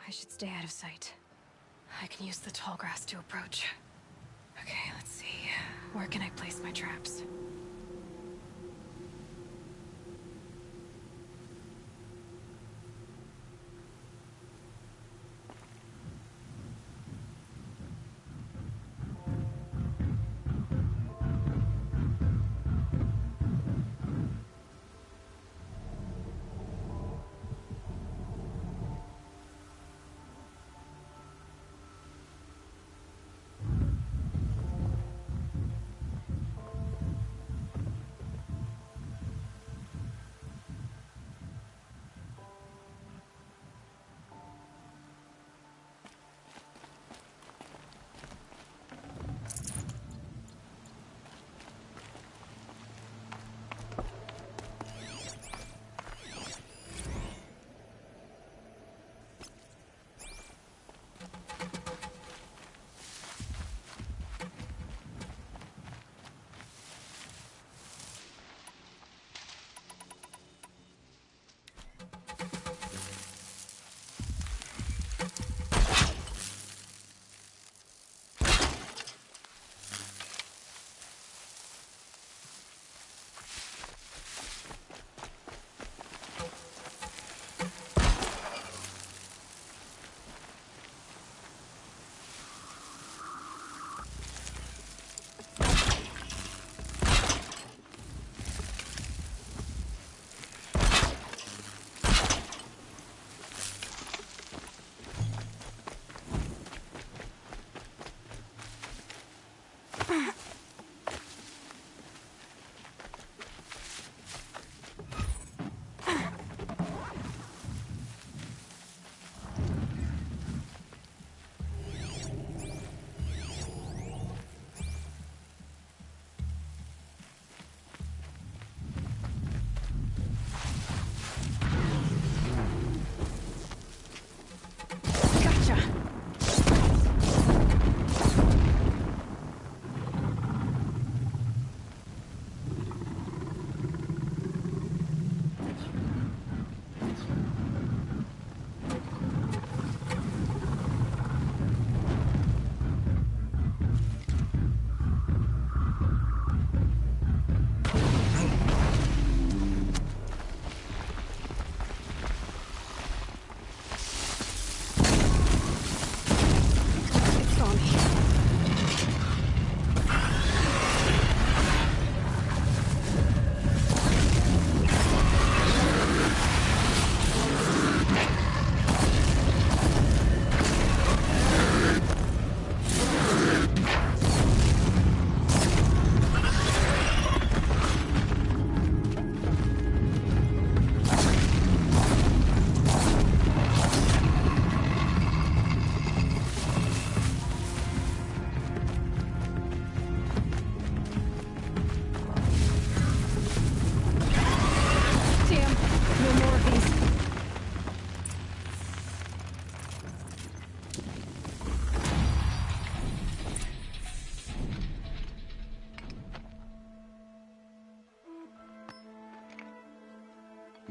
I should stay out of sight. I can use the tall grass to approach. Okay, let's see. Where can I place my traps?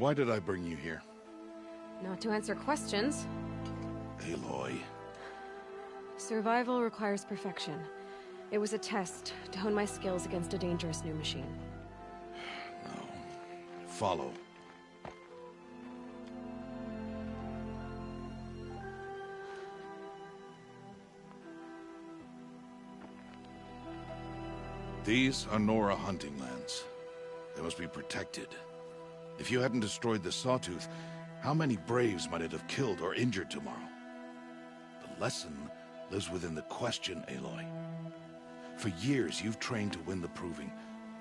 Why did I bring you here? Not to answer questions. Aloy. Survival requires perfection. It was a test to hone my skills against a dangerous new machine. No. Follow. These are Nora hunting lands. They must be protected. If you hadn't destroyed the Sawtooth, how many Braves might it have killed or injured tomorrow? The lesson lives within the question, Aloy. For years, you've trained to win the Proving,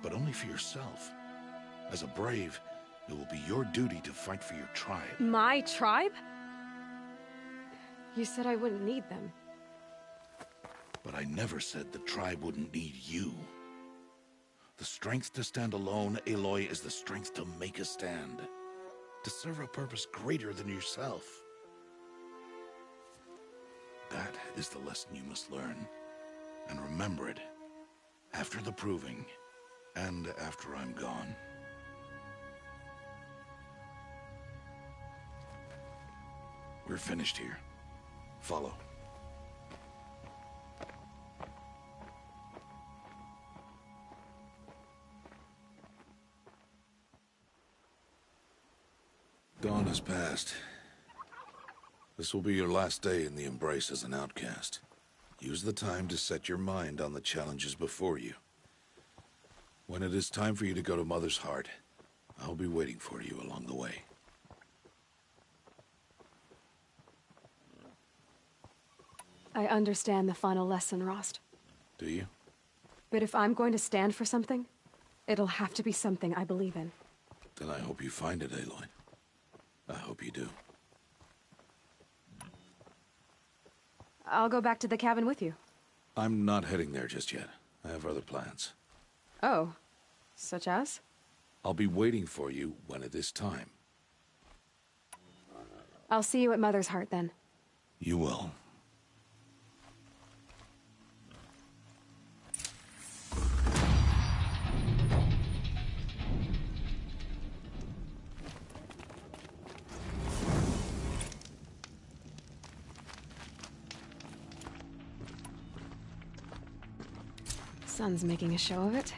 but only for yourself. As a Brave, it will be your duty to fight for your tribe. My tribe? You said I wouldn't need them. But I never said the tribe wouldn't need you. The strength to stand alone, Aloy, is the strength to make a stand. To serve a purpose greater than yourself. That is the lesson you must learn. And remember it. After the Proving, and after I'm gone. We're finished here. Follow. Dawn has passed. This will be your last day in the Embrace as an outcast. Use the time to set your mind on the challenges before you. When it is time for you to go to Mother's Heart, I'll be waiting for you along the way. I understand the final lesson, Rost. Do you? But if I'm going to stand for something, it'll have to be something I believe in. Then I hope you find it, Aloy. I hope you do. I'll go back to the cabin with you. I'm not heading there just yet. I have other plans. Oh, such as? I'll be waiting for you when it is time. I'll see you at Mother's Heart then. You will. Sun's making a show of it.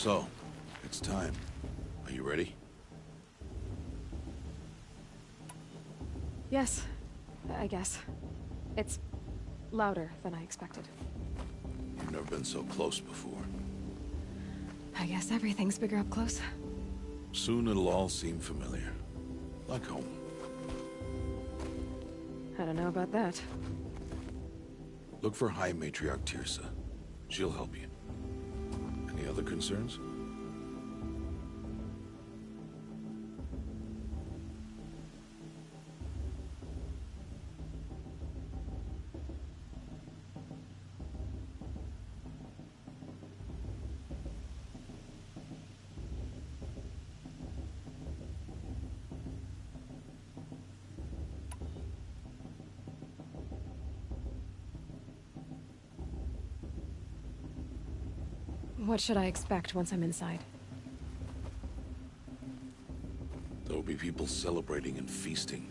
So, it's time. Are you ready? Yes, I guess. It's louder than I expected. You've never been so close before. I guess everything's bigger up close. Soon it'll all seem familiar. Like home. I don't know about that. Look for High Matriarch Tirsa. She'll help you. Any other concerns? What should I expect once I'm inside? There'll be people celebrating and feasting.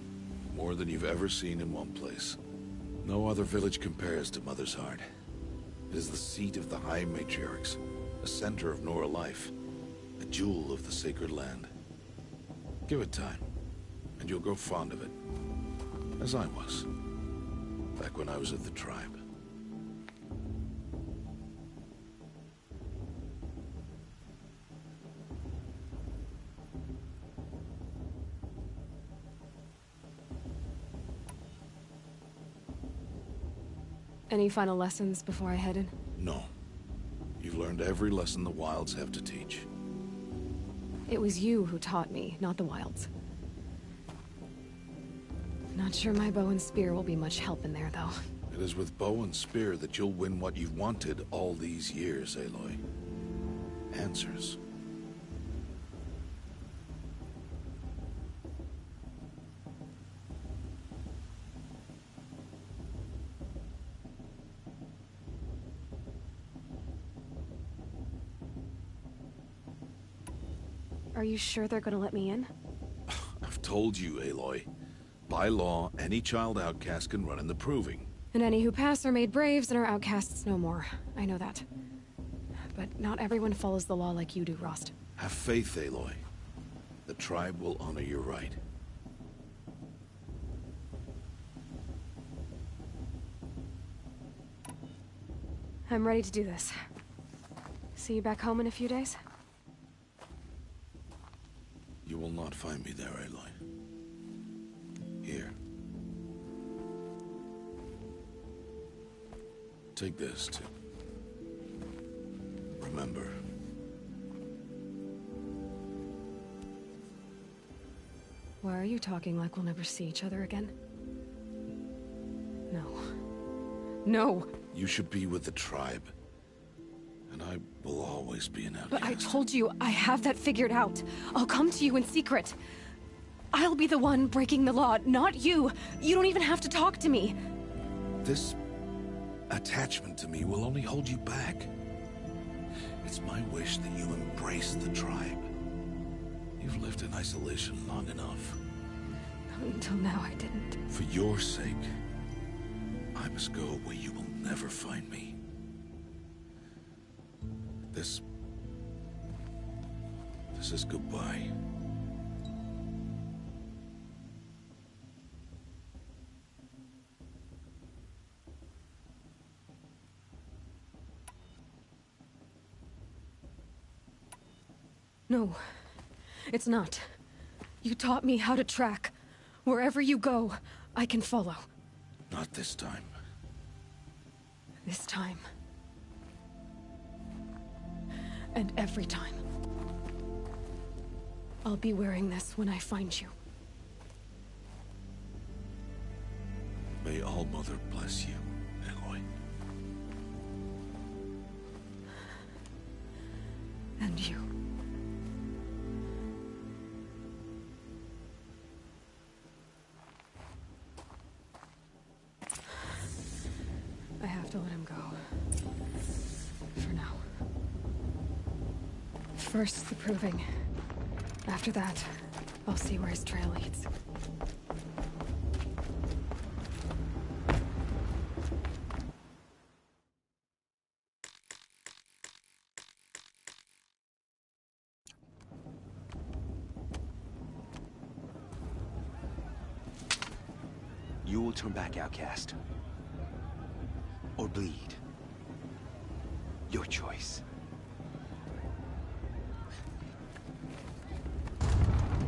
More than you've ever seen in one place. No other village compares to Mother's Heart. It is the seat of the High Matriarchs, a center of Nora life, a jewel of the sacred land. Give it time, and you'll grow fond of it. As I was, back when I was at the tribe. Any final lessons before I head in? No. You've learned every lesson the wilds have to teach. It was you who taught me, not the wilds. Not sure my bow and spear will be much help in there, though. It is with bow and spear that you'll win what you've wanted all these years, Aloy. Answers. Are you sure they're gonna let me in? I've told you, Aloy. By law, any child outcast can run in the proving. And any who pass are made braves and are outcasts no more. I know that. But not everyone follows the law like you do, Rost. Have faith, Aloy. The tribe will honor your right. I'm ready to do this. See you back home in a few days? You will not find me there, Aloy. Here. Take this to remember. Why are you talking like we'll never see each other again? No. No! You should be with the tribe. And I will always be an outcast. But I told you, I have that figured out. I'll come to you in secret. I'll be the one breaking the law, not you. You don't even have to talk to me. This attachment to me will only hold you back. It's my wish that you embrace the tribe. You've lived in isolation long enough. Until now, I didn't. For your sake, I must go where you will never find me. This is goodbye. No, it's not. You taught me how to track. Wherever you go, I can follow. Not this time. This time. And every time. I'll be wearing this when I find you. May All Mother bless you, Aloy. And you. I have to let him go. For now. First, the proving. After that, I'll see where his trail leads. will turn back outcast. Or bleed. Your choice.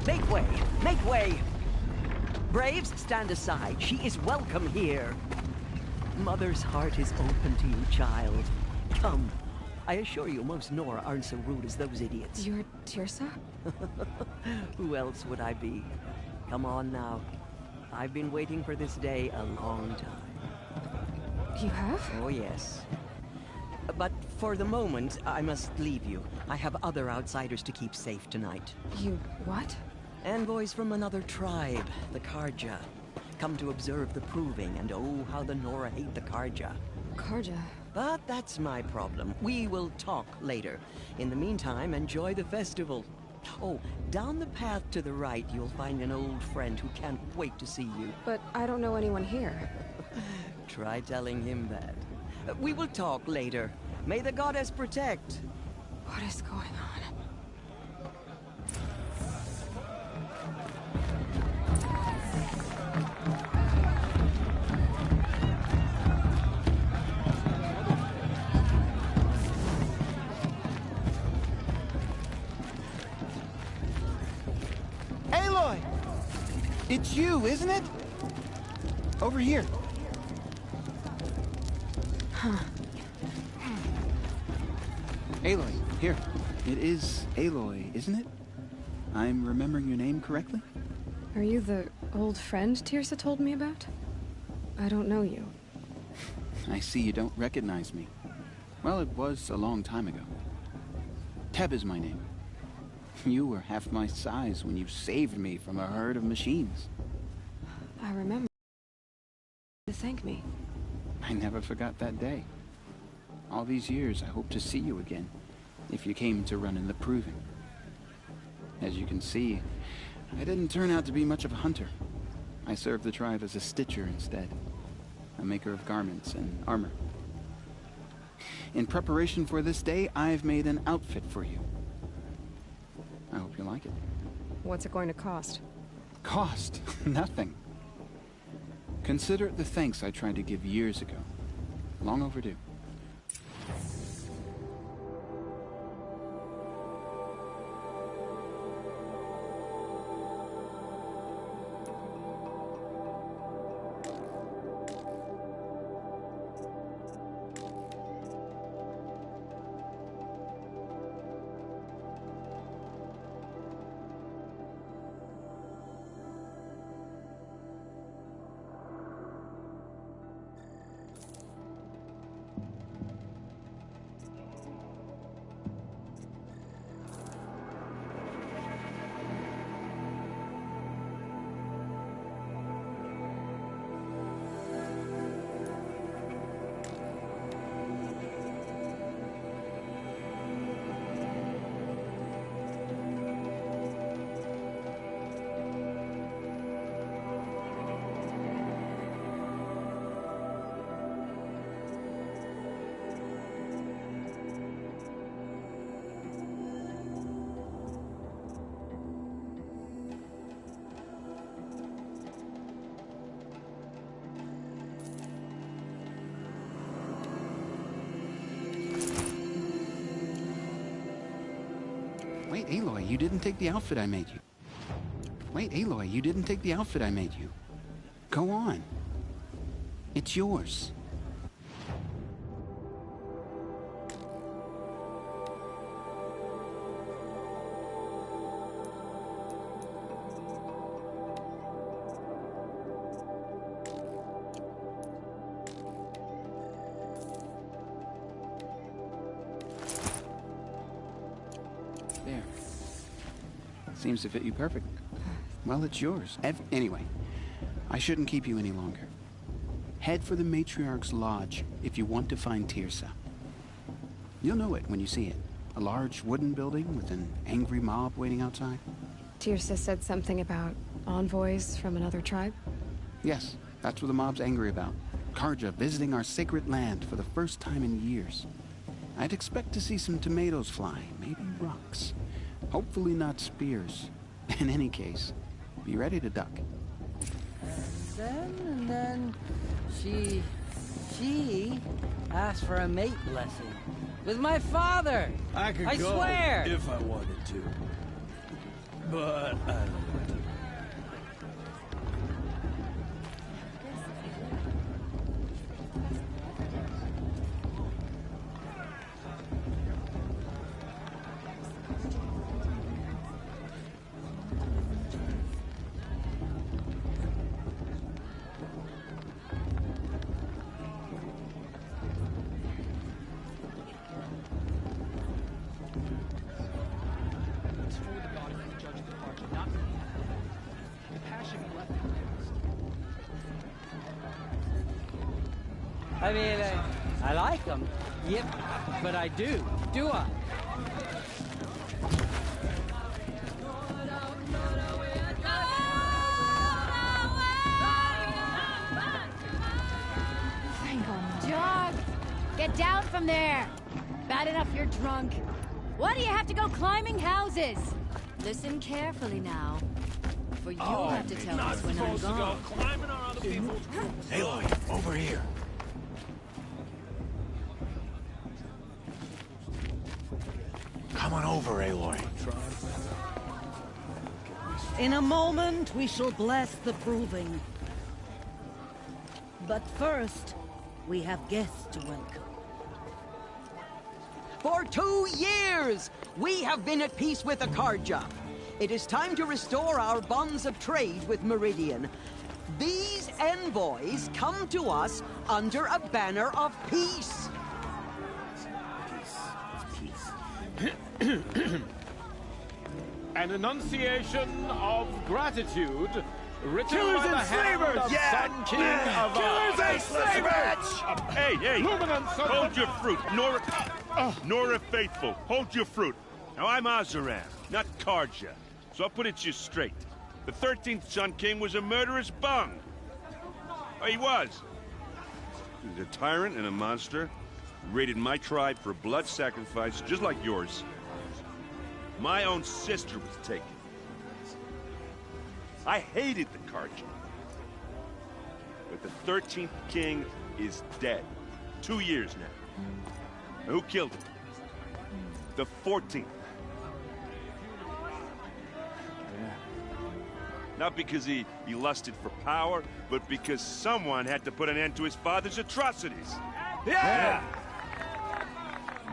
Make way! Make way! Braves, stand aside. She is welcome here. Mother's heart is open to you, child. Come. I assure you, most Nora aren't so rude as those idiots. You're Tirsa? Who else would I be? Come on now. I've been waiting for this day a long time. You have? Oh, yes. But for the moment, I must leave you. I have other outsiders to keep safe tonight. You what? Envoys from another tribe, the Karja. Come to observe the proving, and oh, how the Nora hate the Karja. Karja? But that's my problem. We will talk later. In the meantime, enjoy the festival. Oh, down the path to the right, you'll find an old friend who can't wait to see you. But I don't know anyone here. Try telling him that. We will talk later. May the goddess protect. What is going on? Aloy! It's you, isn't it? Over here. Huh. Aloy, here. It is Aloy, isn't it? I'm remembering your name correctly? Are you the old friend Tirsa told me about? I don't know you. I see you don't recognize me. Well, it was a long time ago. Teb is my name. You were half my size when you saved me from a herd of machines. I remember. To thank me. I never forgot that day. All these years, I hope to see you again, if you came to run in the proving. As you can see, I didn't turn out to be much of a hunter. I served the tribe as a stitcher instead, a maker of garments and armor. In preparation for this day, I've made an outfit for you. I hope you like it. What's it going to cost? Cost? Nothing. Consider it the thanks I tried to give years ago. Long overdue. Wait, Aloy, you didn't take the outfit I made you. Wait, Aloy, you didn't take the outfit I made you. Go on. It's yours. There. Seems to fit you perfect. Well, it's yours. Anyway, I shouldn't keep you any longer. Head for the Matriarch's Lodge if you want to find Tirsa. You'll know it when you see it. A large wooden building with an angry mob waiting outside. Tirsa said something about envoys from another tribe? Yes, that's what the mob's angry about. Karja visiting our sacred land for the first time in years. I'd expect to see some tomatoes fly, maybe rocks. Hopefully not spears. In any case, be ready to duck. then, and then she asked for a mate blessing. With my father! I could I go swear! if I wanted to. But I don't want to. I mean, I like them. Yep, but I do. Do I? Jog! Get down from there! Bad enough you're drunk. Why do you have to go climbing houses? Listen carefully now. For you'll have to tell us when I'm gone. Aloy, over here. Come on over, Aloy. In a moment, we shall bless the proving. But first, we have guests to welcome. For 2 years, we have been at peace with Akarja. It is time to restore our bonds of trade with Meridian. These envoys come to us under a banner of peace. An enunciation of gratitude written Killers by the and hand slavers! of Yeah! Sun King of Killers and slavers! Hey, hey! Luminance Hold your fruit, Nora Faithful. Hold your fruit. Now I'm Azaram, not Karja, so I'll put it to you straight. The 13th Sun King was a murderous bung. Oh, he was. He was a tyrant and a monster. He raided my tribe for blood sacrifice, just like yours. My own sister was taken. I hated the Karja. But the 13th king is dead. 2 years now. Now, who killed him? The 14th. Not because he lusted for power, but because someone had to put an end to his father's atrocities. Yeah!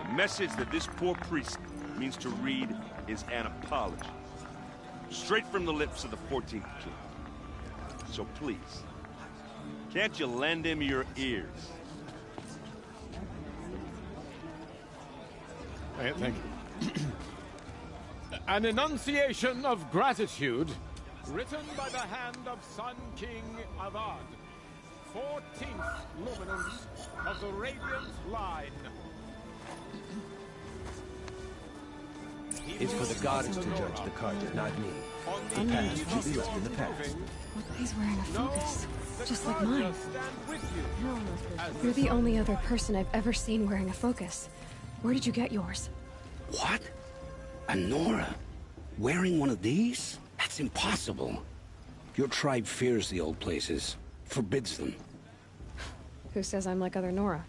The message that this poor priest means to read is an apology. Straight from the lips of the 14th king. So please, can't you lend him your ears? Thank you. An enunciation of gratitude written by the hand of Sun King Avad, 14th luminance of the Radiant Line. It's for the goddess to judge the Karja, not me. The past should be left in the past. He's wearing a focus, just like mine. You're the only other person I've ever seen wearing a focus. Where did you get yours? What? A Nora? Wearing one of these? That's impossible. Your tribe fears the old places, forbids them. Who says I'm like other Nora?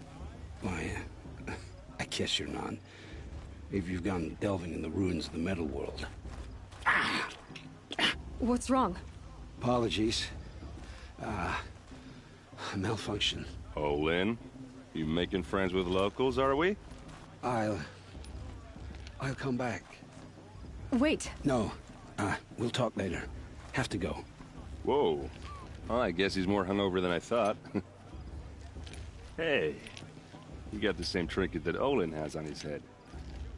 Why, I guess you're not. Maybe you've gone delving in the ruins of the metal world. What's wrong? Apologies. A malfunction. Oh, Lynn? You making friends with locals, are we? I'll come back. Wait. No. We'll talk later. Have to go. Whoa. Well, I guess he's more hungover than I thought. Hey. You got the same trinket that Olin has on his head.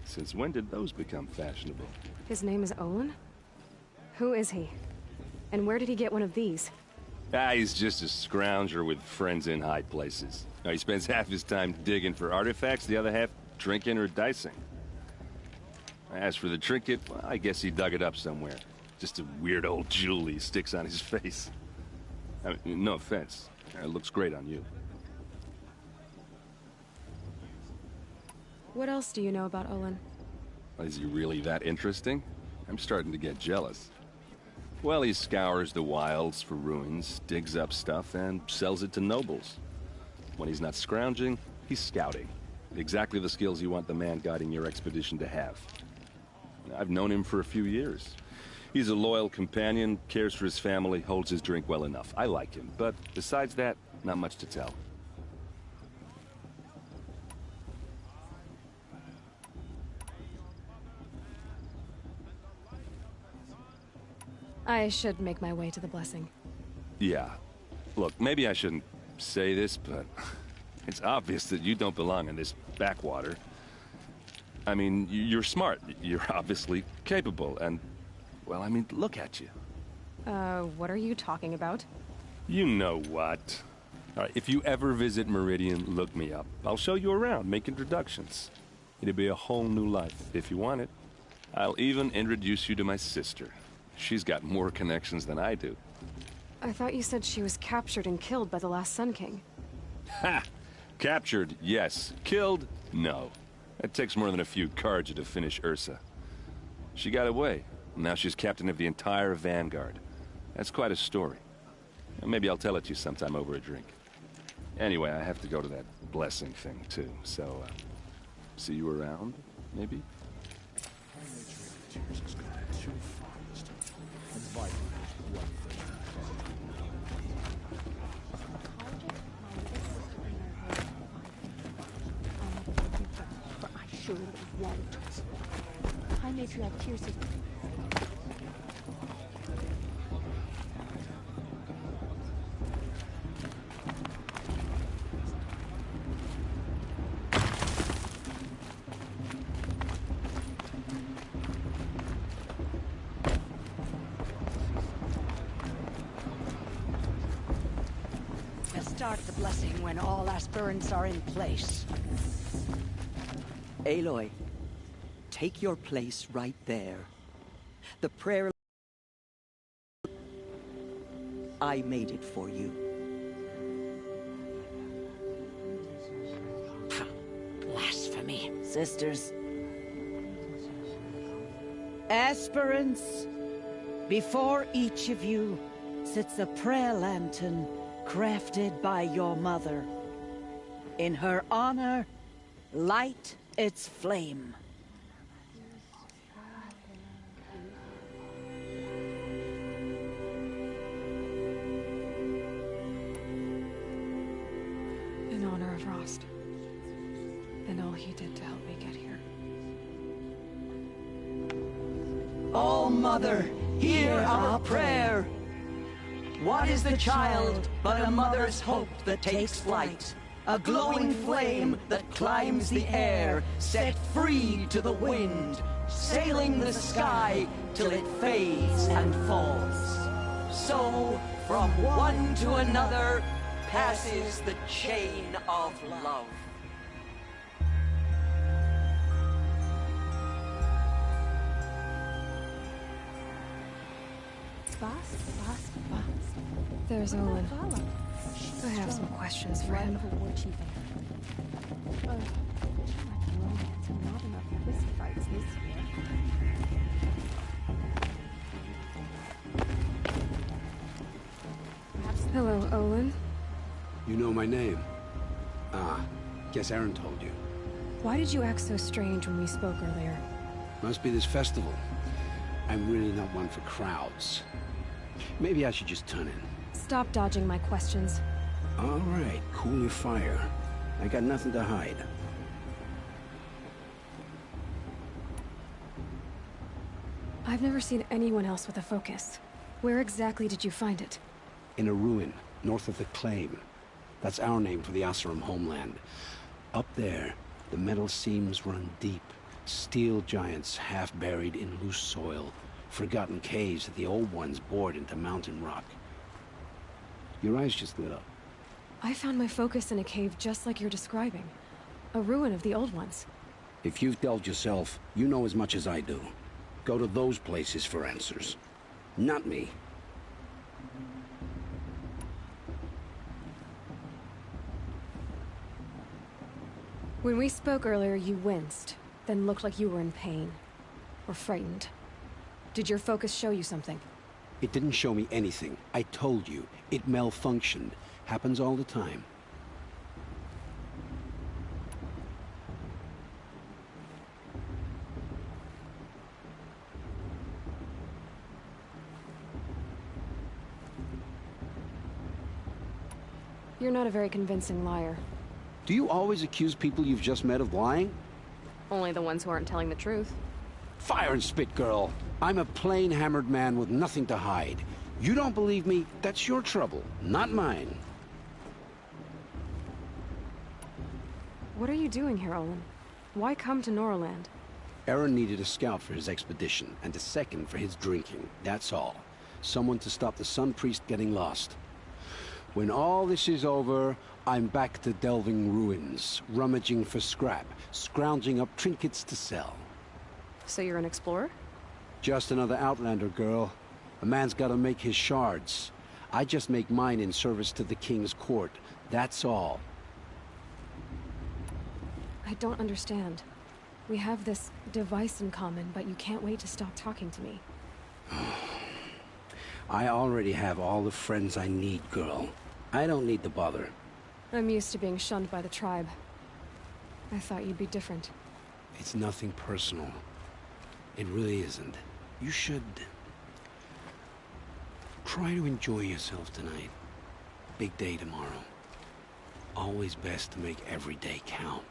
Since when did those become fashionable? His name is Olin? Who is he? And where did he get one of these? He's just a scrounger with friends in high places. Now, he spends half his time digging for artifacts, the other half drinking or dicing. As for the trinket, well, I guess he dug it up somewhere. Just a weird old jewel he sticks on his face. I mean, no offense. It looks great on you. What else do you know about Olin? Is he really that interesting? I'm starting to get jealous. Well, he scours the wilds for ruins, digs up stuff, and sells it to nobles. When he's not scrounging, he's scouting. Exactly the skills you want the man guiding your expedition to have. I've known him for a few years. He's a loyal companion, cares for his family, holds his drink well enough. I like him, but besides that, not much to tell. I should make my way to the blessing. Yeah. Look, maybe I shouldn't say this, but it's obvious that you don't belong in this backwater. I mean, you're smart. You're obviously capable, and, well, I mean, look at you. What are you talking about? You know what. All right, if you ever visit Meridian, look me up. I'll show you around, make introductions. It'll be a whole new life, if you want it. I'll even introduce you to my sister. She's got more connections than I do. I thought you said she was captured and killed by the last Sun King. Ha! Captured, yes. Killed, no. It takes more than a few Carja to finish Ursa. She got away. Now she's captain of the entire Vanguard. That's quite a story. Maybe I'll tell it to you sometime over a drink. Anyway, I have to go to that blessing thing, too. So, see you around, maybe? High matriarch tears his... Start the blessing when all aspirants are in place. Aloy, take your place right there. The prayer... I made it for you. Blasphemy, sisters. Aspirants, before each of you sits a prayer lantern crafted by your mother. In her honor, light its flame. In honor of Rost. And all he did to help me get here. Oh, Mother, hear our prayer. What is the child but a mother's hope that takes flight? A glowing flame that climbs the air, set free to the wind, sailing the sky till it fades and falls. So, from one to another, passes the chain of love. There's Olin. I have some questions for him. Hello, Olin. You know my name? Ah, guess Aaron told you. Why did you act so strange when we spoke earlier? Must be this festival. I'm really not one for crowds. Maybe I should just turn in. Stop dodging my questions. All right, cool your fire. I got nothing to hide. I've never seen anyone else with a focus. Where exactly did you find it? In a ruin, north of the Claim. That's our name for the Oseram homeland. Up there, the metal seams run deep. Steel giants half buried in loose soil. Forgotten caves that the old ones bored into mountain rock. Your eyes just lit up. I found my focus in a cave just like you're describing. A ruin of the old ones. If you've delved yourself, you know as much as I do. Go to those places for answers. Not me. When we spoke earlier, you winced, then looked like you were in pain. Or frightened. Did your focus show you something? It didn't show me anything. I told you. It malfunctioned. Happens all the time. You're not a very convincing liar. Do you always accuse people you've just met of lying? Only the ones who aren't telling the truth. Fire and spit, girl. I'm a plain hammered man with nothing to hide. You don't believe me? That's your trouble, not mine. What are you doing here, Olin? Why come to Norland? Aaron needed a scout for his expedition, and a second for his drinking. That's all. Someone to stop the Sun Priest getting lost. When all this is over, I'm back to delving ruins, rummaging for scrap, scrounging up trinkets to sell. So you're an explorer? Just another Outlander, girl. A man's gotta make his shards. I just make mine in service to the King's court. That's all. I don't understand. We have this device in common, but you can't wait to stop talking to me. I already have all the friends I need, girl. I don't need the bother. I'm used to being shunned by the tribe. I thought you'd be different. It's nothing personal. It really isn't. You should try to enjoy yourself tonight. Big day tomorrow. Always best to make every day count.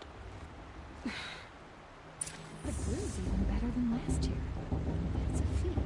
The brew's even better than last year. That's a feat.